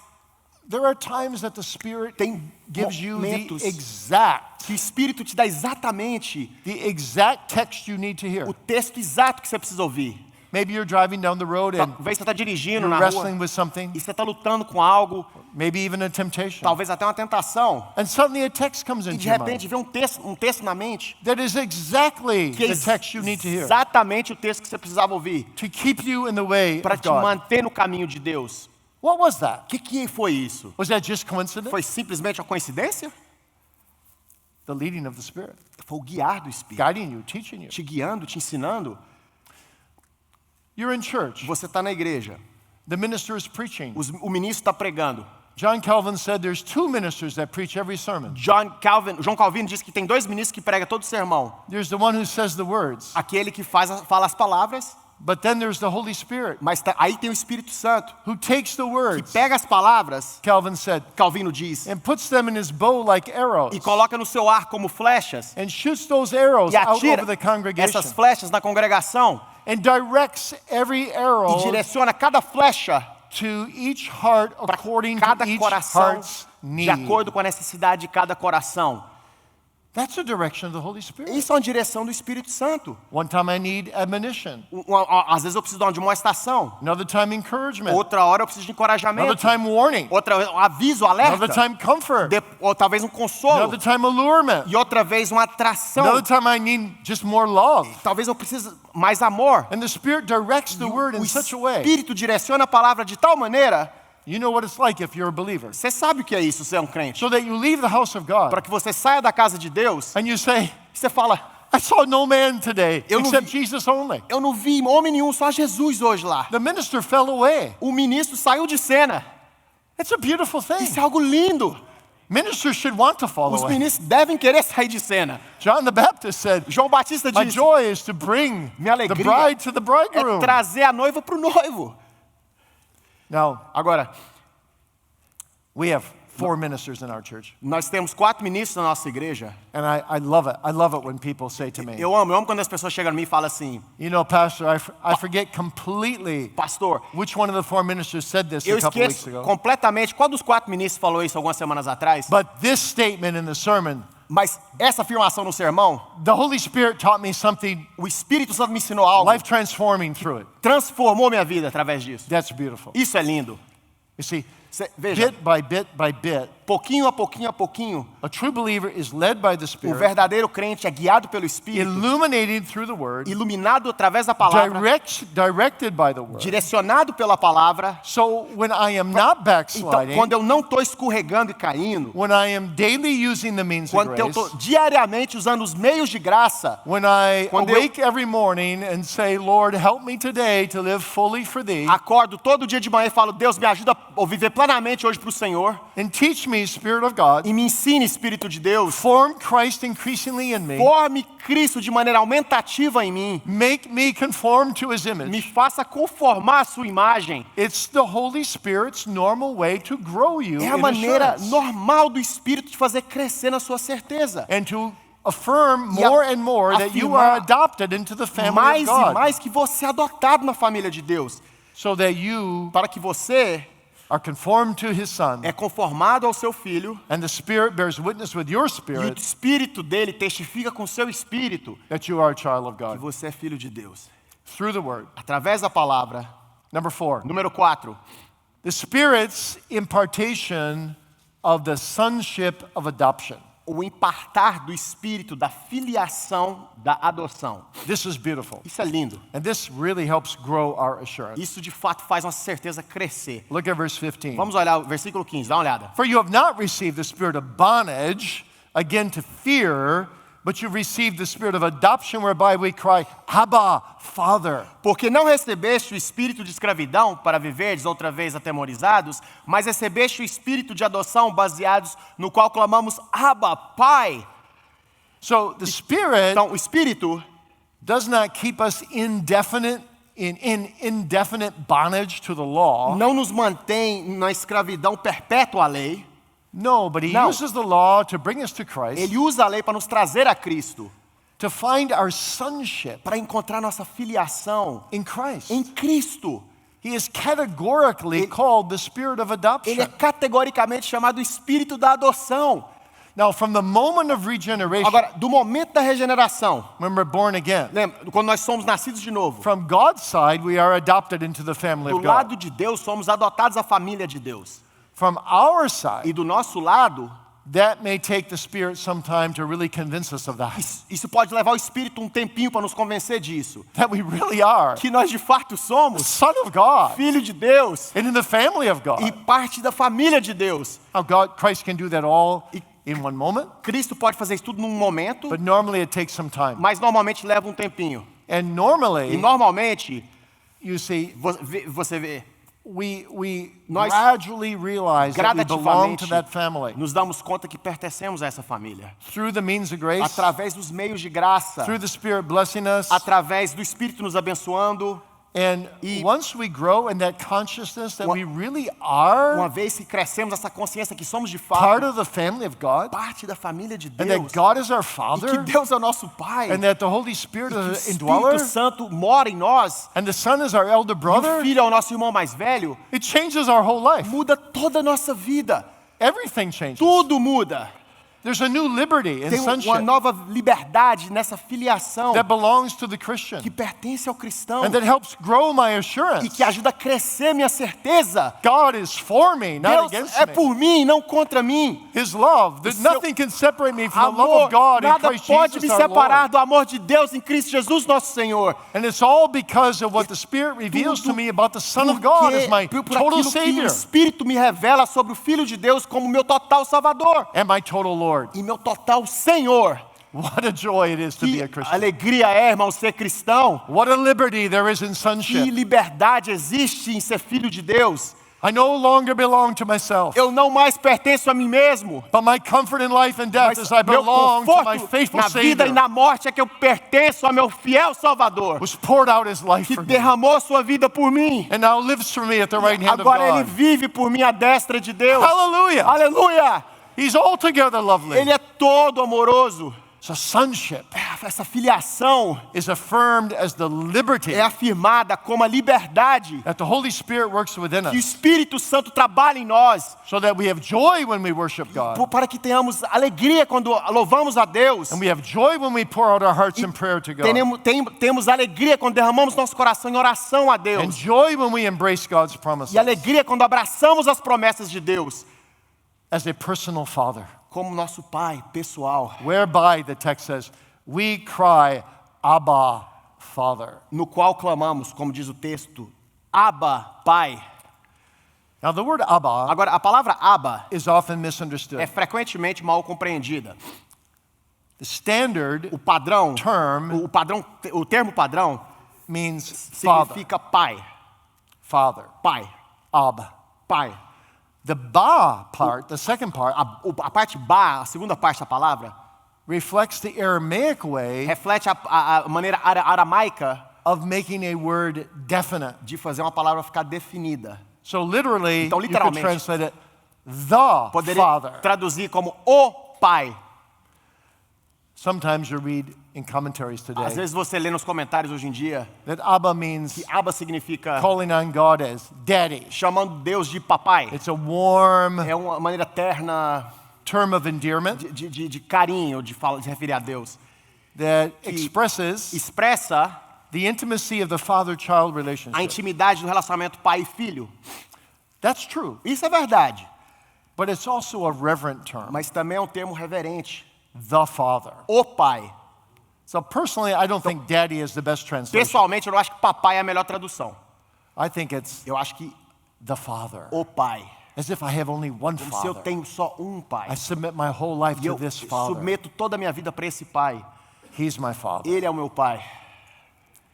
there are times that the Spirit tem gives you momentos the exact que o Espírito te dá exatamente text you need to hear. o texto exato que você precisa ouvir. Maybe you're driving down the road and Talvez você está dirigindo you're na rua wrestling with something, e você está lutando com algo, maybe even a temptation. talvez até uma tentação, And suddenly a text comes e into de your repente mind vem um texto na mente that is exactly que é the text you need to hear exatamente o texto que você precisava ouvir to keep you in the way para of te God. manter no caminho de Deus. What was that? O que foi isso? Was that just coincidence? Foi simplesmente uma coincidência? The leading of the Spirit, Foi o guiar do Espírito, guiding you, teaching you. te guiando, te ensinando. You're in church. Você está na igreja, The minister is preaching. o ministro está pregando. John Calvin said there's two ministers that preach every sermon. João Calvino diz que tem dois ministros que pregam todo o sermão. There's the one who says the words, Aquele que fala as palavras, but then there's the Holy Spirit mas aí tem o Espírito Santo, who takes the que words, pega as palavras, Calvin said, Calvino diz, and puts them in his bow like arrows e coloca no seu ar como flechas, and shoots those arrows e out atira over the congregation essas flechas na congregação, and directs every e arrow direciona cada flecha to each heart para according cada to each coração, heart's de need. acordo com a necessidade de cada coração. That's the direction of the Holy Spirit. Isso é uma direção do Espírito Santo. One time I need admonition. Às vezes eu preciso de uma estação, Another time encouragement. outra hora eu preciso de Another encorajamento, time warning. outra aviso, Another alerta, time comfort. ou talvez um consolo, Another time allurement. e outra vez uma atração. Another time I need just more love. Talvez eu precise mais amor. And the Spirit directs the word in O such a way. Espírito direciona a palavra de tal maneira, You know what it's like if you're a believer. você sabe o que é isso, você é um crente. So that you leave the house of God Para que você saia da casa de Deus, and you say, você fala, I saw no man today Eu não except vi- Jesus only. eu não vi homem nenhum, só Jesus hoje lá. The minister fell away. O ministro saiu de cena. It's a beautiful thing. Isso é algo lindo. Ministers should want to fall Os away. ministros devem querer sair de cena. John the Baptist said, João Batista my disse, joy is to bring minha the alegria bride to the é bridegroom. trazer a noiva para o noivo. Now, Agora, we have 4 ministers in our church. nós temos 4 ministros na nossa igreja. And I love it. I love it when people say to me, Eu amo quando as pessoas chegam a mim e falam assim, you know, Pastor, I forget completely pastor, which one of the 4 ministers said this eu a couple weeks esqueço ago. completamente qual dos 4 ministros falou isso algumas semanas atrás, But this statement in the sermon, mas essa afirmação no sermão, the Holy Spirit taught me something o Espírito Santo me ensinou algo, life transforming through it. transformou minha vida através disso. That's beautiful. Isso é lindo. You see, Veja, bit by bit by bit, pouquinho a pouquinho a pouquinho, a true believer is led by the o Spirit, verdadeiro crente é guiado pelo Espírito, illuminated through the Word, iluminado através da palavra, directed by the Word. direcionado pela palavra. So when I am not Então, backsliding, quando eu não estou escorregando e caindo, when I am daily using the means of quando eu grace, estou diariamente usando os meios de graça, when I quando eu- awake every morning and say, Lord, help me today to live fully for Thee, acordo todo dia de manhã e falo, Deus, me ajuda a viver plenamente hoje para o Senhor, and teach me, Spirit of God, e me ensine, Espírito de Deus, form Christ increasingly in me, forme Cristo de maneira aumentativa em mim, make me conform to His me image. faça conformar a sua imagem. It's the Holy Spirit's normal way to grow you É a in maneira assurance normal do Espírito de fazer crescer na sua certeza. and to affirm E a- more and more that you are afirmar adopted into the family Mais of e God, mais que você é adotado na família de Deus, so that you para que você are conformed to His Son, é conformado ao seu Filho, and the Spirit bears witness with your e o spirit Espírito dele testifica com o seu Espírito that you are a child of que God você é filho de Deus. through the Word. Através da palavra. Number 4, Número 4, the Spirit's impartation of the sonship of adoption. o impartar do Espírito da filiação da adoção. This is beautiful, Isso é lindo. and this really helps grow our assurance. Isso de fato faz nossa certeza crescer. Look at verse 15. Vamos olhar o versículo 15, dá uma olhada. For you have not received the spirit of bondage, again to fear, but you've received the spirit of adoption, whereby we cry, Abba, Father. Porque não recebeste o espírito de escravidão para viverdes outra vez atemorizados, mas recebeste o espírito de adoção baseados no qual clamamos Abba, Pai. So the Spirit Então, o espírito does not keep us in indefinite bondage to the law. não nos mantém na escravidão perpétua à lei. No, but he Não. uses the law to bring us to Christ, Ele usa a lei para nos trazer a Cristo, to find our sonship para encontrar nossa filiação in Christ. em Cristo. He is categorically called the spirit of adoption. Ele é categoricamente chamado Espírito da adoção. Now, from the moment of regeneration, Agora, do momento da regeneração, when we're born again, lembra, quando nós somos nascidos de novo, from God's side, we are adopted into the family do of God. lado de Deus, somos adotados à família de Deus. From our E side, do nosso lado, that may take the Spirit some time to really convince us of that. isso pode levar o Espírito um tempinho para nos convencer disso. That we really are Que nós de fato the somos Son of God filho de Deus and in the family of God. e parte da família de Deus. How Christ can do that all in one moment, Cristo pode fazer isso tudo num momento, but normally it takes some time. mas normalmente leva um tempinho. And E normally, normalmente, you see, você vê, we nós gradually realize that we belong gradativamente to that family nos damos conta que pertencemos a essa família. through the means of grace, Através dos meios de graça, through the Spirit blessing us. através do Espírito nos abençoando. And E- once we grow in that consciousness that Uma- we really Uma are vez que crescemos essa consciência que somos de part fato of the family of God, parte da família de and Deus, that God is our e que Father, Deus é o nosso Pai, and that the Holy Spirit e que o is an indweller, Espírito Santo mora em nós, and the Son is our elder e o brother, Filho é o nosso irmão mais velho, it changes our whole life. muda toda a nossa vida. Everything changes. Tudo muda. There's a new liberty and Tem uma sonship nova liberdade nessa filiação that belongs to the Christian, que pertence ao cristão and that helps grow my e assurance. que ajuda a crescer minha certeza. God is for me, not Deus against é me. por mim, não contra mim. His love, that seu nothing can separate me from the love Amor, of God in nada Christ pode me Jesus our separar Lord. do amor de Deus em Cristo Jesus nosso Senhor. And it's all because of what the Spirit reveals to me about the Son of God as my por total aquilo que o Savior Espírito me revela sobre o Filho de Deus como meu total Salvador and my total Lord. e meu total Senhor. What a joy it is to be Que a Christian. alegria é, irmão, ser cristão. What a liberty there is in Que sonship. liberdade existe em ser filho de Deus. I no longer belong to myself, Eu não mais pertenço a mim mesmo. but my comfort in life and death Mas is I meu belong to my conforto faithful na vida e Savior na morte é que eu pertenço a meu fiel Salvador, who's poured out his life que for me derramou sua vida por mim. and now lives for me at the right hand of Agora Ele God. vive por mim à destra de Deus. Hallelujah. Aleluia! He's altogether lovely. Ele é todo amoroso. So sonship Essa filiação is affirmed as the liberty é afirmada como a liberdade that the Holy Spirit works within que o us, Espírito Santo trabalha em nós, so that we have joy when we worship God, para que tenhamos alegria quando louvamos a Deus. and we have joy when we pour out our hearts in prayer to God, Temos alegria quando derramamos nosso coração em oração a and Deus. joy when we embrace God's promises E alegria quando abraçamos as promessas de Deus as a personal Father, como nosso Pai pessoal, whereby the text says, we cry, Abba, Father. no qual clamamos, como diz o texto, Abba, Pai. Now the word Abba Agora, a palavra Abba is often misunderstood. é frequentemente mal compreendida. The standard O padrão, term o termo padrão means Father, significa pai, Father, pai, Abba. pai. The Ba part, the second part, A parte ba, a segunda parte da palavra, reflects the Aramaic way reflete a maneira aramaica of making a word definite. de fazer uma palavra ficar definida. So literally, Então, you could literalmente, translate it, the Poderia Father. traduzir como o pai. Sometimes you read in commentaries Às today vezes você lê nos comentários hoje em dia that Abba means que Abba significa calling on God as Daddy. chamando Deus de papai. It's a warm É uma maneira terna term of endearment de carinho de referir a Deus. that expresses Expressa the intimacy of the father-child a relationship. intimidade do relacionamento pai e filho. That's true, Isso é verdade, but it's also a reverent term, mas também é um termo reverente. the Father. O pai. So personally, I don't think Daddy is the best translation. Pessoalmente, eu não acho que papai é a melhor tradução. I think it's Eu acho que the Father, o pai. as if I have only one Como se eu Father. tenho só um pai. I submit my whole life E to eu this Father. submeto toda a minha vida para esse pai. He's my Father. Ele é o meu pai.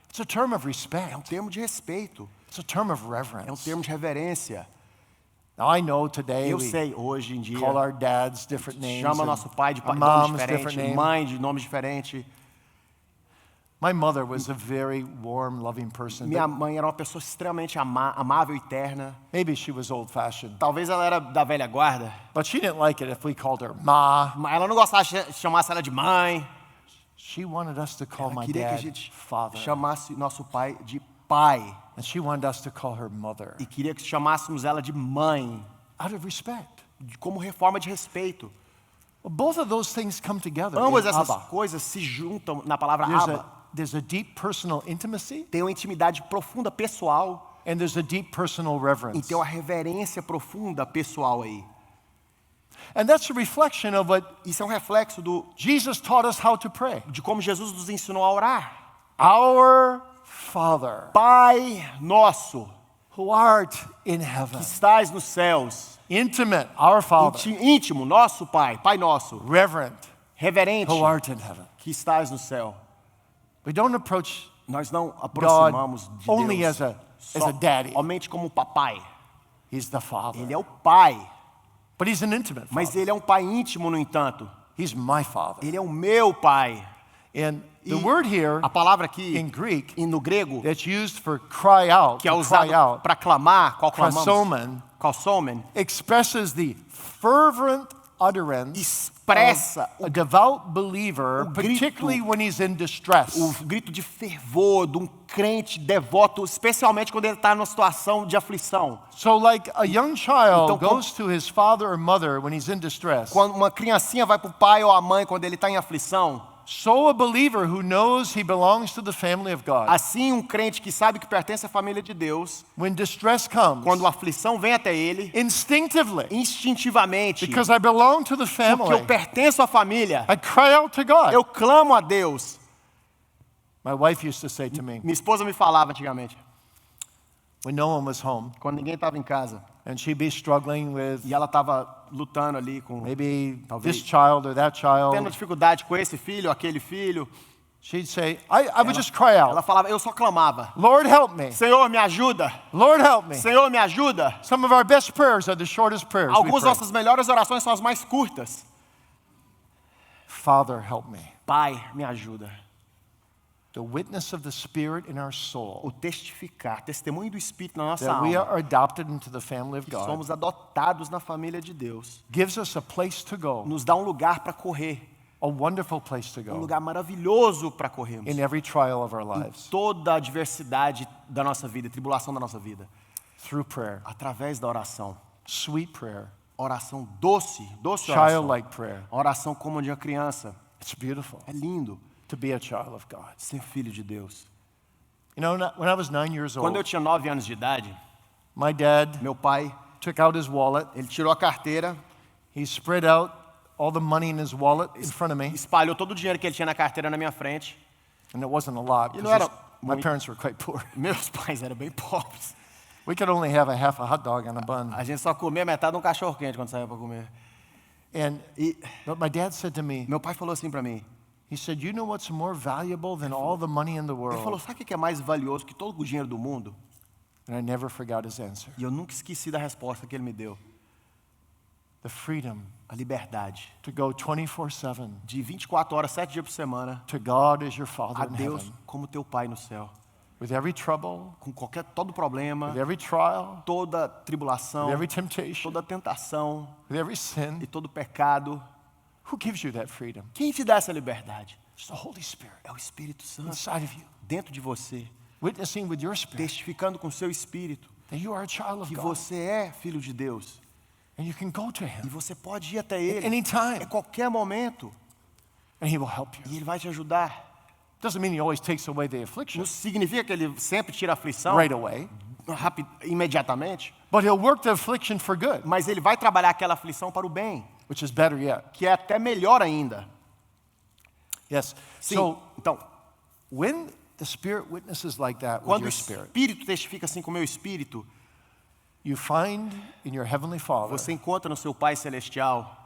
It's a term of É um respect. termo de respeito. It's a term of É um reverence. termo de reverência. Now I know today Eu we sei, hoje em dia, call our dads different names, chama and nosso pai de our nome moms different diferente, names. mãe de nome diferente. My mother was a very warm, loving person. Minha mãe era uma pessoa extremamente amável e terna. Maybe she was old-fashioned. Talvez ela era da velha guarda. But she didn't like it if we called her Ma. Mas ela não gostava de chamasse ela de mãe. She wanted us to call Ela my queria que a dad gente Father. chamasse nosso pai de pai. And she wanted us to call her Mother. E queria que chamássemos ela de mãe. Out of respect. Como reforma de respeito. Well, both of those things come together Ambas in essas Abba. coisas se juntam na palavra There's Abba. there's a deep personal intimacy, Tem uma intimidade profunda pessoal and there's a deep personal e reverence. tem uma reverência profunda pessoal aí. And that's a reflection of what Isso é um reflexo Jesus taught us how to pray. de como Jesus nos ensinou a orar. Our Father, Pai nosso, who art in heaven. que estás nos céus. Intimate, our Father. Íntimo, nosso Pai, Pai nosso. Reverent, Reverente, who art in heaven. que estás no céu. We don't approach Nós não aproximamos de only Deus as a daddy. somente como papai. He's the Father. Ele é o pai, But he's an intimate mas Father. ele é um pai íntimo, no entanto. He's my Father. Ele é o meu pai. And the E word here a palavra aqui, in Greek no grego, that's used for cry out, que é to usado cry out, para clamar, qual clamamos? krasomen, Kalsomen, expresses the fervent utterance expressa of a devout believer, grito- particularly when he's in distress. o grito de fervor de um crente devoto, especialmente quando ele está numa situação de aflição. So like a young child Então, goes to his father or mother when he's in distress, Quando uma criancinha vai para o pai ou a mãe quando ele está em aflição, so a believer who knows he belongs to the family of God, assim um crente que sabe que pertence à família de Deus, when distress comes, quando a aflição vem até ele, instinctively, instintivamente, because I belong to the porque eu family, pertenço à família, I cry out to God. eu clamo a Deus. My wife used to say to me, Minha esposa me falava antigamente, when no one was home, quando ninguém estava em casa, and she'd be struggling with e ela estava lutando ali com, maybe Talvez. this child or that tendo child, dificuldade com esse filho, aquele filho, she'd say, I would just cry ela out, falava, eu só clamava, Lord help me, Senhor me ajuda, Lord help me. Senhor me ajuda. Some of our best prayers are the shortest prayers we Algumas pray. das nossas melhores orações são as mais curtas. Father help me. Pai, me ajuda. The witness of the Spirit in our O soul testificar, testemunho do Espírito na nossa that we alma, are adopted into the family of que God somos adotados na família de Deus, gives us a place to go, nos dá um lugar para correr, a wonderful place to um go lugar maravilhoso para corrermos. in every trial of our Em lives toda a diversidade da nossa vida, tribulação da nossa vida, through prayer, através da oração. sweet prayer, Oração doce, doce oração. childlike prayer. Oração como de uma criança. It's beautiful É lindo to be a child of God. ser filho de Deus. You know, when I was 9 years Quando eu old, tinha 9 anos de idade, my dad meu pai, took out his wallet. ele tirou a carteira, He spread out all the money in his wallet in front of me, espalhou todo o dinheiro que ele tinha na carteira na minha frente. and it wasn't a lot E não because era my muito. parents were quite poor. Meus pais eram bem pobres. We could only have a half a hot dog on a bun. A gente só comia metade de um cachorro quente quando saía para comer. But my dad said to me, Meu pai falou assim para mim. he said, you know what's more valuable than all the money in the Ele falou, world? sabe o que é mais valioso que todo o dinheiro do mundo? And I never forgot his answer. E eu nunca esqueci da resposta que ele me deu. The freedom A liberdade to go 24/7 de 24 horas, 7 dias por semana, to God as your a Father in Deus heaven. como teu pai no céu. With every trouble, Com todo problema, with every trial, toda tribulação, with every temptation, toda tentação with every sin. e todo pecado. Who gives you that freedom? Quem te dá essa liberdade? It's the Holy Spirit É o Espírito Santo inside of you, dentro de você, witnessing with your spirit testificando com seu espírito that you are a child of que God. você é filho de Deus. And you can go to E Him você pode ir até ele anytime, a qualquer momento and He will help you. e ele vai te ajudar. Doesn't mean He always takes away the affliction Não significa que ele sempre tira a aflição right away, imediatamente, but He'll work the affliction for good, mas ele vai trabalhar aquela aflição para o bem, which is better yet. que é até melhor ainda. Yes. Sim, So então, when the Spirit witnesses like that with quando o your spirit, Espírito testifica assim com o meu espírito, you find in your Heavenly Father você encontra no seu Pai Celestial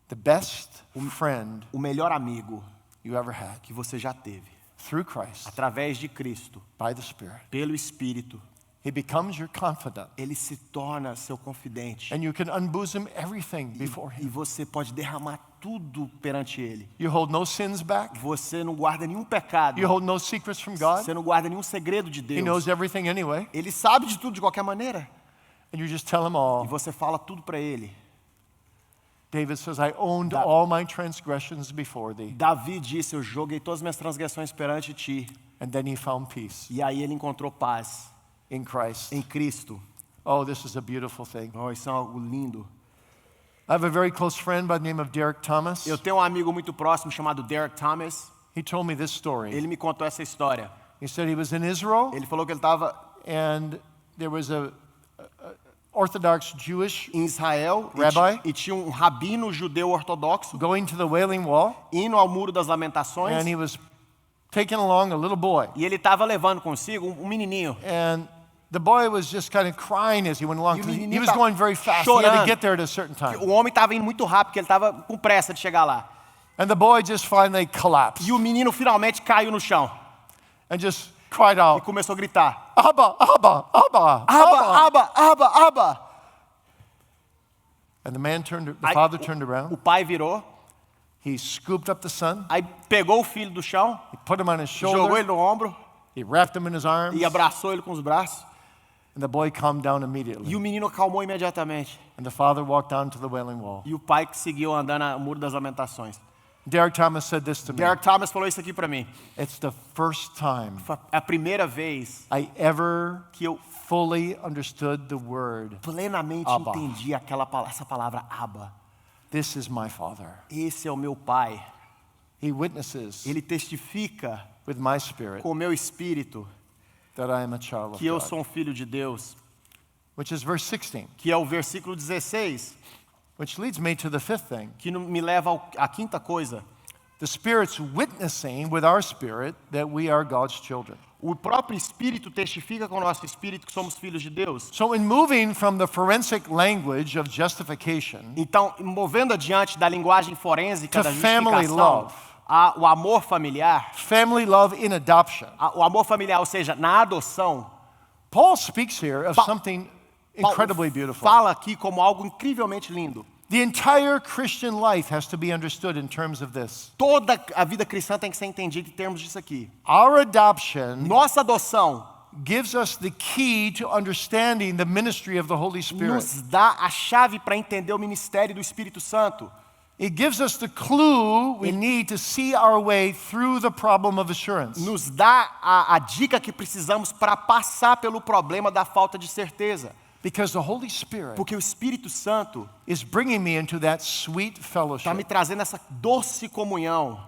the best friend o melhor amigo you ever had que você já teve, through Christ, através de Cristo, by the Spirit. pelo Espírito. He becomes your confidant. ele se torna seu confidente. And you can unbosom everything before E him. você pode derramar tudo perante ele. You hold no sins back. Você não guarda nenhum pecado. You hold no secrets from God. Você não guarda nenhum segredo de He Deus. knows everything anyway. Ele sabe de tudo de qualquer maneira. And you just tell him E all. você fala tudo para ele. David says, I owned all my transgressions before thee. Davi disse, eu joguei todas as minhas transgressões perante ti. And then he found peace E aí ele encontrou paz in Christ. em Cristo. Oh, this is a beautiful thing. Oh, isso é algo lindo. I have a very close friend by the name of Derek Thomas. Eu tenho um amigo muito próximo chamado Derek Thomas. He told me this story. Ele me contou essa história. He said he was in Israel Ele falou que ele estava and there was a Orthodox Jewish em Israel Rabbi? e tinha um rabino judeu ortodoxo going to the Wailing Wall, indo ao Muro das Lamentações. and he was taking along a little boy. E ele estava levando consigo um menininho. And the boy was just kind of crying as he went along. E o 'Cause he menininho was tá going very fast. He had to chorando. get there at a certain time. O homem estava indo muito rápido, porque ele estava com pressa de chegar lá. And the boy just finally collapsed E o menino finalmente caiu no chão and just cried e out, começou a gritar: Abba, Abba, Abba, Aba, aba, aba, aba. And the Aí, father turned around. O pai virou, He scooped up the son. aí pegou o filho do chão, He put him on his jogou shoulder. ele no ombro He wrapped him in his arms. e abraçou ele com os braços. And the boy calmed down E immediately. o menino acalmou imediatamente. And the father walked down to the Wailing Wall. E o pai que seguiu andando ao Muro das Lamentações. Derek Thomas said this to me. Derek Thomas falou isso aqui para mim. It's the first time Foi a primeira vez I ever que eu fully understood the word. plenamente Abba. entendi essa palavra Abba. This is my father. Esse é o meu pai. He witnesses Ele testifica with my spirit com o meu espírito that I am a child of que eu God. sou um filho de Deus. Which is verse 16, Que é o versículo 16, which leads me to the fifth thing. que me leva à quinta coisa. The Spirit's witnessing with our spirit that we are God's children. O próprio Espírito testifica com o nosso espírito que somos filhos de Deus. So, in moving from the forensic language of justification Então, movendo adiante da linguagem forénsica To da family justificação, love. o amor familiar, family love in adoption, o amor familiar, ou seja, na adoção, Paul speaks here of Pa- something Paulo incredibly beautiful. fala aqui como algo incrivelmente lindo. The entire Christian life has to be understood in terms of this. Toda a vida cristã tem que ser entendida em termos disso aqui. Our adoption Nossa adoção gives us the key to understanding the ministry of the Holy Spirit. nos dá a chave para entender o ministério do Espírito Santo. It gives us the clue we need to see our way through the problem of assurance. Nos dá a dica que precisamos para passar pelo problema da falta de certeza. Because the Holy Spirit Porque o Espírito Santo is bringing me into that sweet está me fellowship, trazendo essa doce comunhão,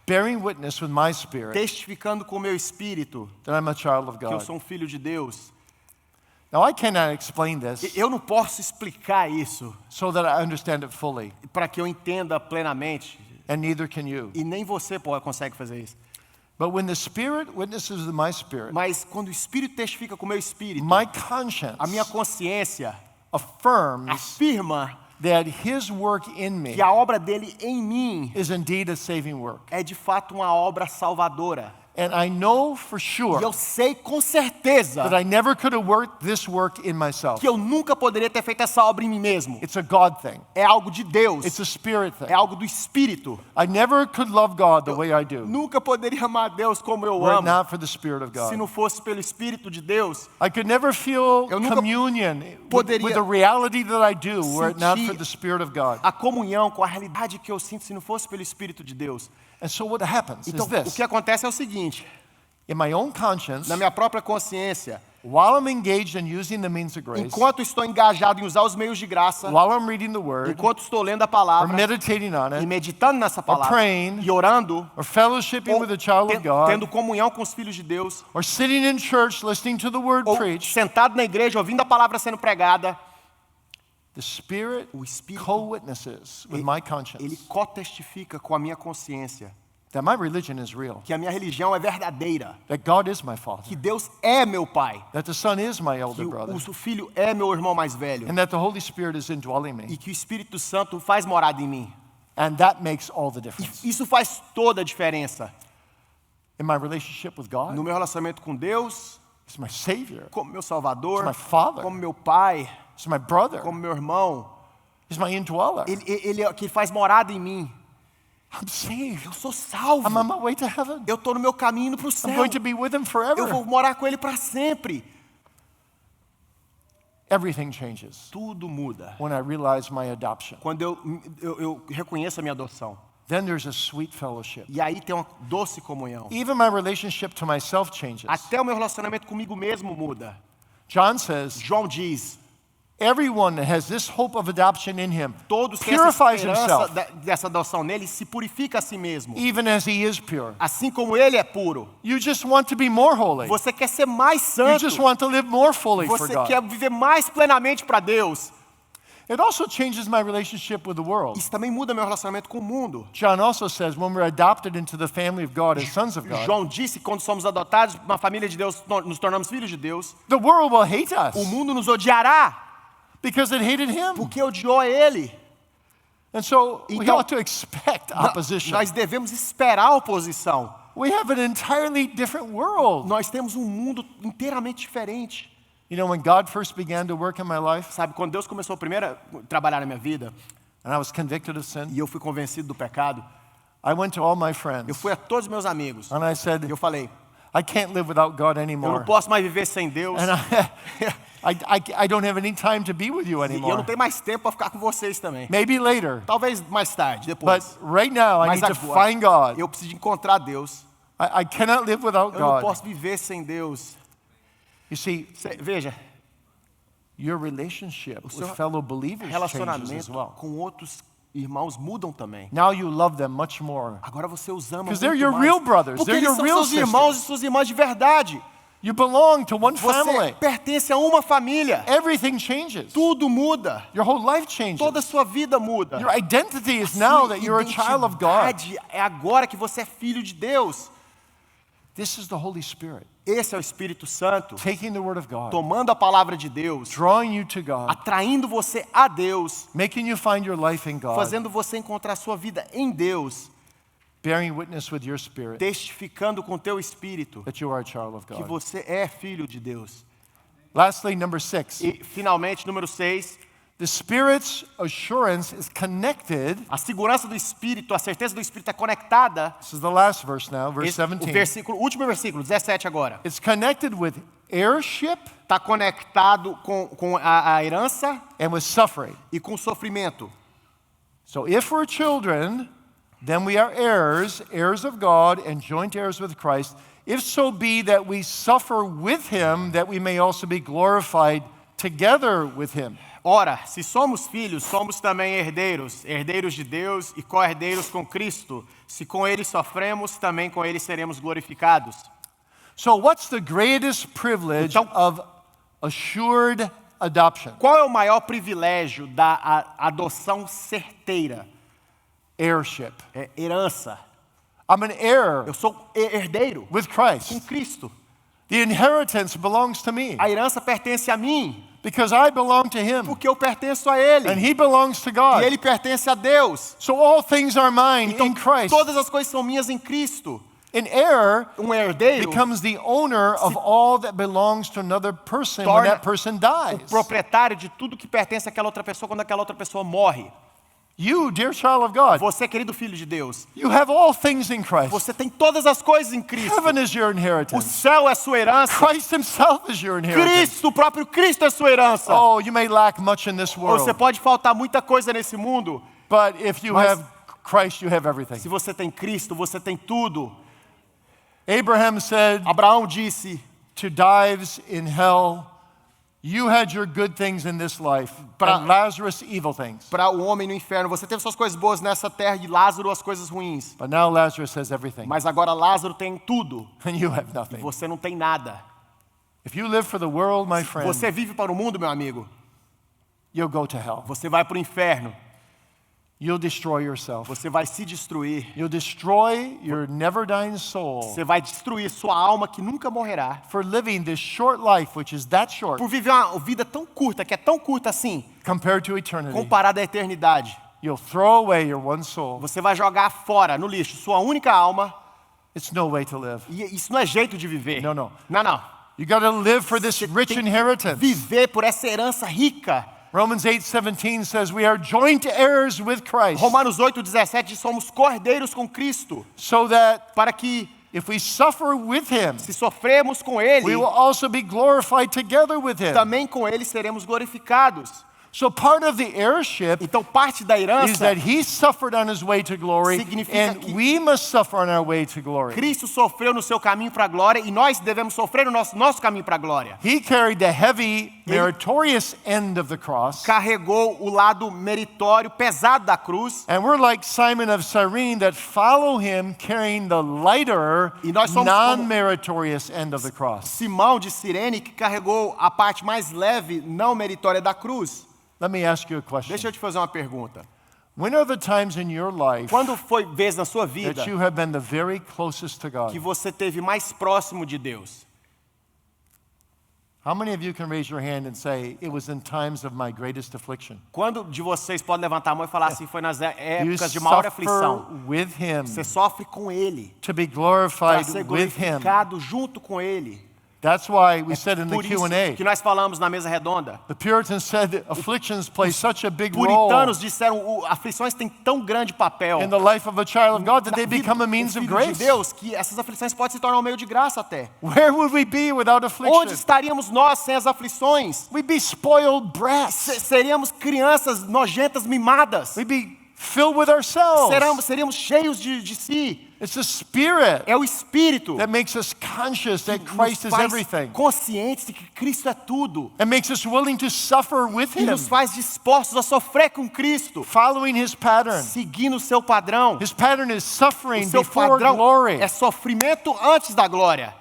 bearing witness with my spirit testificando com o meu espírito that I'm a child of que eu God. sou um filho de Deus. Now, I cannot explain this Eu não posso explicar isso so that I understand it fully, para que eu entenda plenamente, and neither can you. e nem você consegue fazer isso. But when the Spirit witnesses with my spirit, Mas quando o Espírito testifica com o meu espírito, my conscience a minha consciência affirms afirma that His work in me que a obra dele em mim is indeed a saving work. é de fato uma obra salvadora. And I know for E sure eu sei com certeza that I never could have worked this work in myself. que eu nunca poderia ter feito essa obra em mim mesmo. It's a God thing. É algo de Deus. It's a spirit thing. É algo do Espírito. I never could love God the way I do Nunca poderia amar a Deus como eu were it amo not for the Spirit of se God. não fosse pelo Espírito de Deus. I could never feel Eu nunca communion poderia with the reality that I do were it not sentir for the Spirit of God. A comunhão com a realidade que eu sinto se não fosse pelo Espírito de Deus. And so what happens Então, is o this. que acontece é o seguinte: In my own conscience, na minha própria consciência, while I'm engaged in using the means of grace, enquanto estou engajado em usar os meios de graça, while I'm reading the Word, enquanto estou lendo a or palavra meditating on e it, meditando nessa palavra, praying, e orando, or fellowshipping ou with the child of God, tendo comunhão com os filhos de Deus, or sitting in church listening to the Word ou preached, sentado na igreja ouvindo a palavra sendo pregada, the Spirit o Espírito co-witnesses with my ele conscience co-testifica com a minha consciência that my religion is real, que a minha religião é verdadeira, that God is my Father, que Deus é meu Pai, that the Son is my que elder brother, o Filho é meu irmão mais velho and that the Holy Spirit is indwelling e me. que o Espírito Santo faz morada em mim. And that makes all the difference. Isso faz toda a diferença In my relationship with God, no meu relacionamento com Deus, He's my Savior. como meu Salvador, He's my Father. como meu Pai, He's my brother. como meu irmão. He's my indweller. Ele é o que faz morada em mim. I'm saved. Eu sou salvo. I'm on my way to heaven. Eu estou no meu caminho indo para o I'm céu. going to be with Him Eu forever. vou morar com Ele para sempre. Everything changes Tudo muda. when I realize my adoption. Quando eu reconheço a minha adoção. Then there's a sweet fellowship. E aí tem uma doce comunhão. Even my relationship to myself changes. Até o meu relacionamento comigo mesmo muda. John says, João diz, everyone that has this hope of adoption in him todos que essa purifies esperança himself, dessa adoção nele se purifica a si mesmo. even as he is pure. Assim como ele é puro. You just want to be more holy. Você quer ser mais You santo. just want to live more fully for Você God. quer viver mais plenamente para Deus. It also changes my relationship with the world. Isso também muda meu relacionamento com o mundo. John also says when we're adopted into the family of God as sons of God, João disse que quando somos adotados uma família de Deus, nos tornamos filhos de Deus. the world will hate O us mundo nos odiará because it hated him. porque odiou ele. And so we Então, ought to expect opposition. Nós devemos esperar a oposição. We have an entirely different world. Nós temos um mundo inteiramente diferente. You know, when God first began to work in my life Sabe, quando Deus começou primeiro a trabalhar na minha vida and I was convicted of sin, e eu fui convencido do pecado, I went to all my eu friends fui a todos os meus amigos and I e said, eu falei, I can't live without God eu não anymore. posso mais viver sem Deus. And I don't have any time to be with you E eu não anymore. tenho mais tempo para ficar com vocês também. Maybe later, Talvez mais tarde, but depois. right now I Mas need to agora, find God. eu preciso de encontrar Deus. I cannot live without Eu não God. posso viver sem Deus. You see, Veja, your relationship seu with fellow believers changes as relacionamento well. com outros irmãos mudam também. Now you love them much more. Agora você os ama Because muito they're your mais. real brothers, Porque they're eles your são real seus irmãos sisters. e suas irmãs de verdade. You belong to one Você family. pertence a uma família. Everything changes. Tudo muda. Your whole life changes. Toda a sua vida muda. Your identity is now that you're a child of God. Identidade é agora que você é filho de Deus. This is the Holy Spirit Esse é o Espírito Santo taking the word of God, tomando a palavra de Deus, drawing you to God, atraindo você a Deus, making you find your life in God, fazendo você encontrar a sua vida em Deus, bearing witness with your spirit testificando com teu espírito that you are a child of que God. você é filho de Deus. Lastly, number 6, E finalmente, número 6, the Spirit's assurance is connected. a segurança do Espírito, a certeza do Espírito é conectada. This is the last verse now, verse O 17. último versículo, 17 agora. It's connected with heirship Está conectado com a herança and with suffering. e com o sofrimento. So if we're children, then we are heirs, heirs of God and joint heirs with Christ, if so be that we suffer with him, that we may also be glorified together with him. Ora, se somos filhos, somos também herdeiros, herdeiros de Deus e co-herdeiros com Cristo. Se com ele sofremos, também com ele seremos glorificados. So what's the greatest privilege Então- of assured adoption? Qual é o maior privilégio da adoção certeira? Heirship. É herança. I'm an heir Eu sou herdeiro with com Christ. Cristo. The inheritance belongs to me A herança pertence a mim, because I belong to him porque eu pertenço a Ele. and he belongs to God. E Ele pertence a Deus. So all things are mine Então, in Christ. todas as coisas são minhas em Cristo. An heir Herdeiro, becomes the owner of all that belongs to another person when torna that person o dies. proprietário de tudo que pertence àquela outra pessoa quando aquela outra pessoa morre. You, dear child of God, Você, querido filho de Deus, you have all things in Christ. você tem todas as coisas em Cristo. Heaven is your O inheritance. céu é sua herança. Christ himself is your inheritance. Cristo, o próprio Cristo é sua herança. Oh, you may lack much in this Você world, pode faltar muita coisa nesse mundo. but if you Mas- have Christ, you have everything. Se você tem Cristo, você tem tudo. Abraham said Abraão disse to dives in hell, you had your good things in this life, Pra- and Lazarus evil things. para o homem no inferno, você teve suas coisas boas nessa terra e Lázaro as coisas ruins. But now Lazarus has everything, Mas agora Lázaro tem tudo. and you have nothing. Você não tem nada. If you live for the world, my friend, Você vive para o mundo, meu amigo. you'll go to hell. Você vai para o inferno. You'll destroy yourself. Você vai se destruir. You'll destroy your never-dying soul Você vai destruir sua alma que nunca morrerá. for living this short life, which is that short, Por viver uma vida tão curta, que é tão curta assim, compared to eternity. comparada à eternidade. You'll throw away your one soul. Você vai jogar fora, no lixo, sua única alma. It's no way to live. E isso não é jeito de viver. Não, não. Não, não. You got to live for this Você rich tem que inheritance. viver por essa herança rica. Romans 8:17 says we are joint heirs with Christ, Romanos 8:17 diz: somos cordeiros com Cristo, so that para que, if we suffer with him, se sofremos com Ele, we will also be glorified together with him. também com Ele seremos glorificados. So part of the heirship Então, parte da is herança, that he suffered on his way to glory, significa and que we must suffer on our way to glory. Cristo sofreu no seu caminho para a glória e nós devemos sofrer no nosso caminho para a glória. He carried the heavy, meritorious end of the cross, Carregou o lado meritório, pesado da cruz. and we're like Simon of Cyrene that follow him carrying the lighter, E nós somos non-meritorious end of the cross. Simão de Cirene, que carregou a parte mais leve, não meritória da cruz. Let me ask you a question. Deixa eu te fazer uma pergunta. When are the times in your life Quando foi vez na sua vida that you have been the very closest to God? que você teve mais próximo de Deus? How many of you can raise your hand and say, it was in times of my greatest affliction? Quando de vocês podem levantar a mão e falar assim, foi nas You épocas de maior aflição. suffer with him Você sofre com Ele, to be para glorified ser with him. glorificado junto com Ele. That's why we said in the Por isso Q&A, que nós falamos na mesa redonda. the Puritans said that afflictions play such a big role Puritanos disseram, aflições têm tão grande papel in the life of a child of God that na they vida become a do means of filho grace. de Deus, que essas aflições podem se tornar um meio de graça até. Where would we be without Onde affliction? estaríamos nós sem as aflições? We'd be spoiled brats. Seríamos crianças nojentas, mimadas. We'd be filled with ourselves. Seríamos cheios de si. It's the Spirit É o Espírito that makes us conscious that que Christ nos is faz everything, conscientes de que Cristo é tudo. and makes us willing to suffer with E him, nos faz dispostos a sofrer com Cristo, following his pattern. seguindo o seu padrão. His pattern is O suffering seu before padrão glory. é sofrimento antes da glória.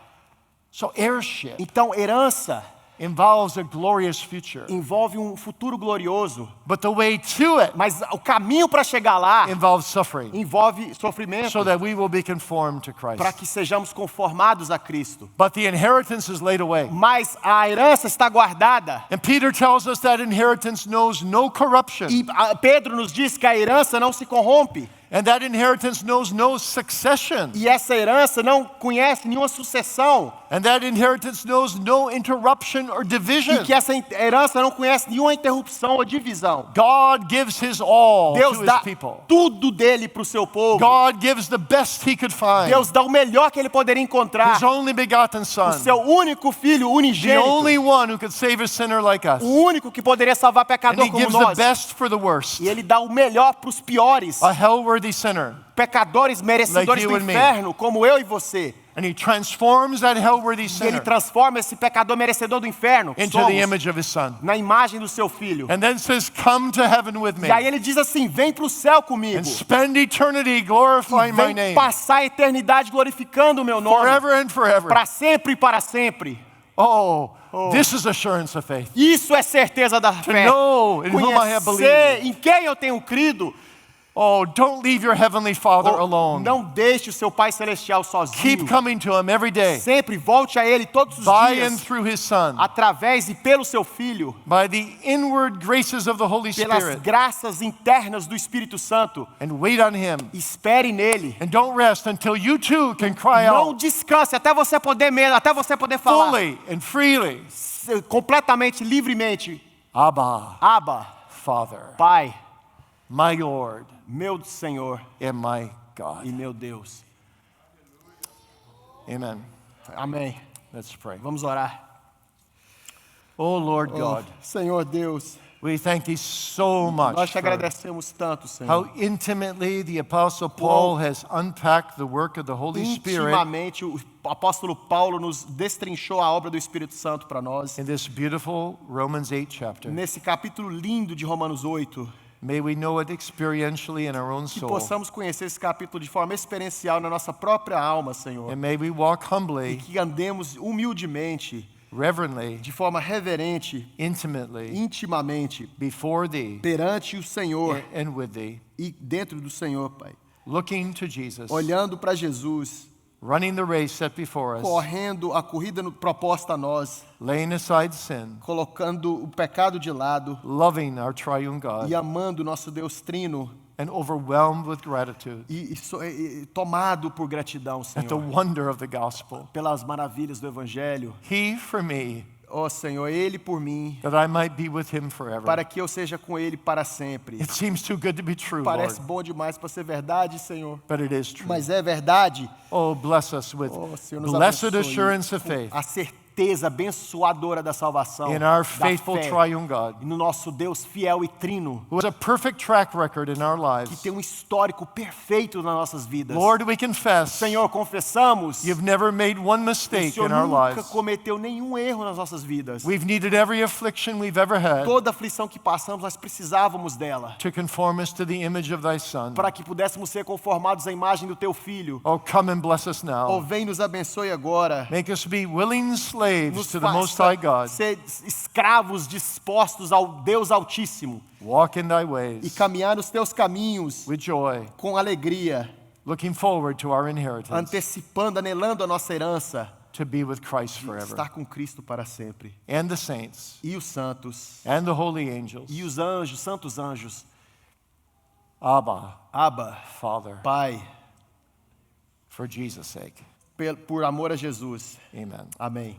So heirship Então, herança involves a glorious future. envolve um futuro glorioso, But the way to it mas o caminho para chegar lá involves suffering envolve sofrimento, so that we will be conformed to para Christ. que sejamos conformados a Cristo. But the inheritance is laid away. Mas a herança está guardada. And Peter tells us that inheritance knows no corruption. E Pedro nos diz que a herança não se corrompe. And that inheritance knows no succession. E essa herança não conhece nenhuma sucessão. And that inheritance knows no interruption or division. E que essa herança não conhece nenhuma interrupção ou divisão. God gives his all Deus to his dá people. tudo dele para o seu povo. God gives the best he could find. Deus dá o melhor que ele poderia encontrar. His only begotten O Son. seu único filho, The unigênito. only one who could save a sinner like us. O único que poderia salvar And pecador he como gives the nós. best for the worst. E ele dá o melhor para os piores. A hell-worthy sinner. Pecadores merecedores Like you do and me. inferno, como eu e você. And he transforms that hell-worthy E ele sinner transforma esse pecador merecedor do inferno, que into somos, the image of his Son. na imagem do seu filho. And then says, come to heaven with me E aí ele diz assim, vem para o céu comigo. and spend eternity glorifying my Vem name passar a eternidade glorificando o meu nome. forever and forever. Para sempre e para sempre. Oh, this is assurance of faith. Isso é certeza da fé. know in whom I have Conhecer believed. em quem eu tenho crido. Oh, don't leave your heavenly Father alone. Não deixe o seu Pai Celestial sozinho. Keep coming to him every day Sempre volte a Ele todos os by and dias. through his Son, Através e pelo seu Filho. by the inward graces of the Holy Pelas Spirit, graças internas do Espírito Santo. and wait on him. Espere nele. And don't rest until you too can cry Não out descanse até você poder mesmo, até você poder falar fully and freely, completamente, livremente. Abba, Abba, Father, Pai, my Lord meu Senhor and my e God. meu Deus. Amen. Amém. Let's pray. Vamos orar. Oh Lord God, Senhor Deus, we thank thee so much nós te for agradecemos tanto, Senhor. how intimately the Apostle Paul has unpacked the work of the Holy Spirit Intimamente, o apóstolo Paulo nos destrinchou a obra do Espírito Santo para nós. in this beautiful Romans 8 chapter. Nesse capítulo lindo de Romanos 8, May we know it experientially in our own que soul. possamos conhecer esse capítulo de forma experiencial na nossa própria alma, Senhor. And may we walk E humbly, que andemos humildemente, reverently, de forma reverente, intimately intimamente, before thee perante o Senhor and with thee, e dentro do Senhor, Pai. looking to Jesus, Olhando para Jesus, running the race set before us, correndo a corrida proposta a nós, laying aside sin, colocando o pecado de lado loving our triune God, e amando nosso Deus Trino and overwhelmed with gratitude e tomado por gratidão, at the Senhor, wonder of the gospel. pelas maravilhas do Evangelho. He for me, Ó Senhor, Ele por mim, that I might be with him forever. para que eu seja com Ele para sempre. It seems too good to be true, Lord, Parece bom demais para ser verdade, Senhor, but it is true. mas é verdade. Oh, bless us with Oh, Senhor, nos blessed abençoe assurance of com faith a certeza abençoadora da salvação, in our da faithful fé, triune God, e no nosso Deus fiel e trino, who has a perfect track record in our que lives. tem um histórico perfeito nas nossas vidas. Lord, we confess Senhor, confessamos, you've never made one o mistake Senhor in our nunca lives. cometeu nenhum erro nas nossas vidas. We've needed every affliction we've ever had Toda aflição que passamos, nós precisávamos dela, to conform us to the image of thy Son. para que pudéssemos ser conformados à imagem do Teu Filho. Oh, come and bless us Oh, now. vem nos abençoe agora. Make us be willing slaves Nos to the Most High God. ser escravos dispostos ao Deus Altíssimo Walk in thy e ways caminhar nos Teus caminhos with joy, com alegria, looking forward to our inheritance, antecipando, anelando a nossa herança, to be with Christ forever. estar com Cristo para sempre. And the saints, E os santos, and the holy angels. e os anjos, santos anjos, Abba, Abba, Father, Pai, for Jesus' sake. por amor a Jesus. Amen. Amém.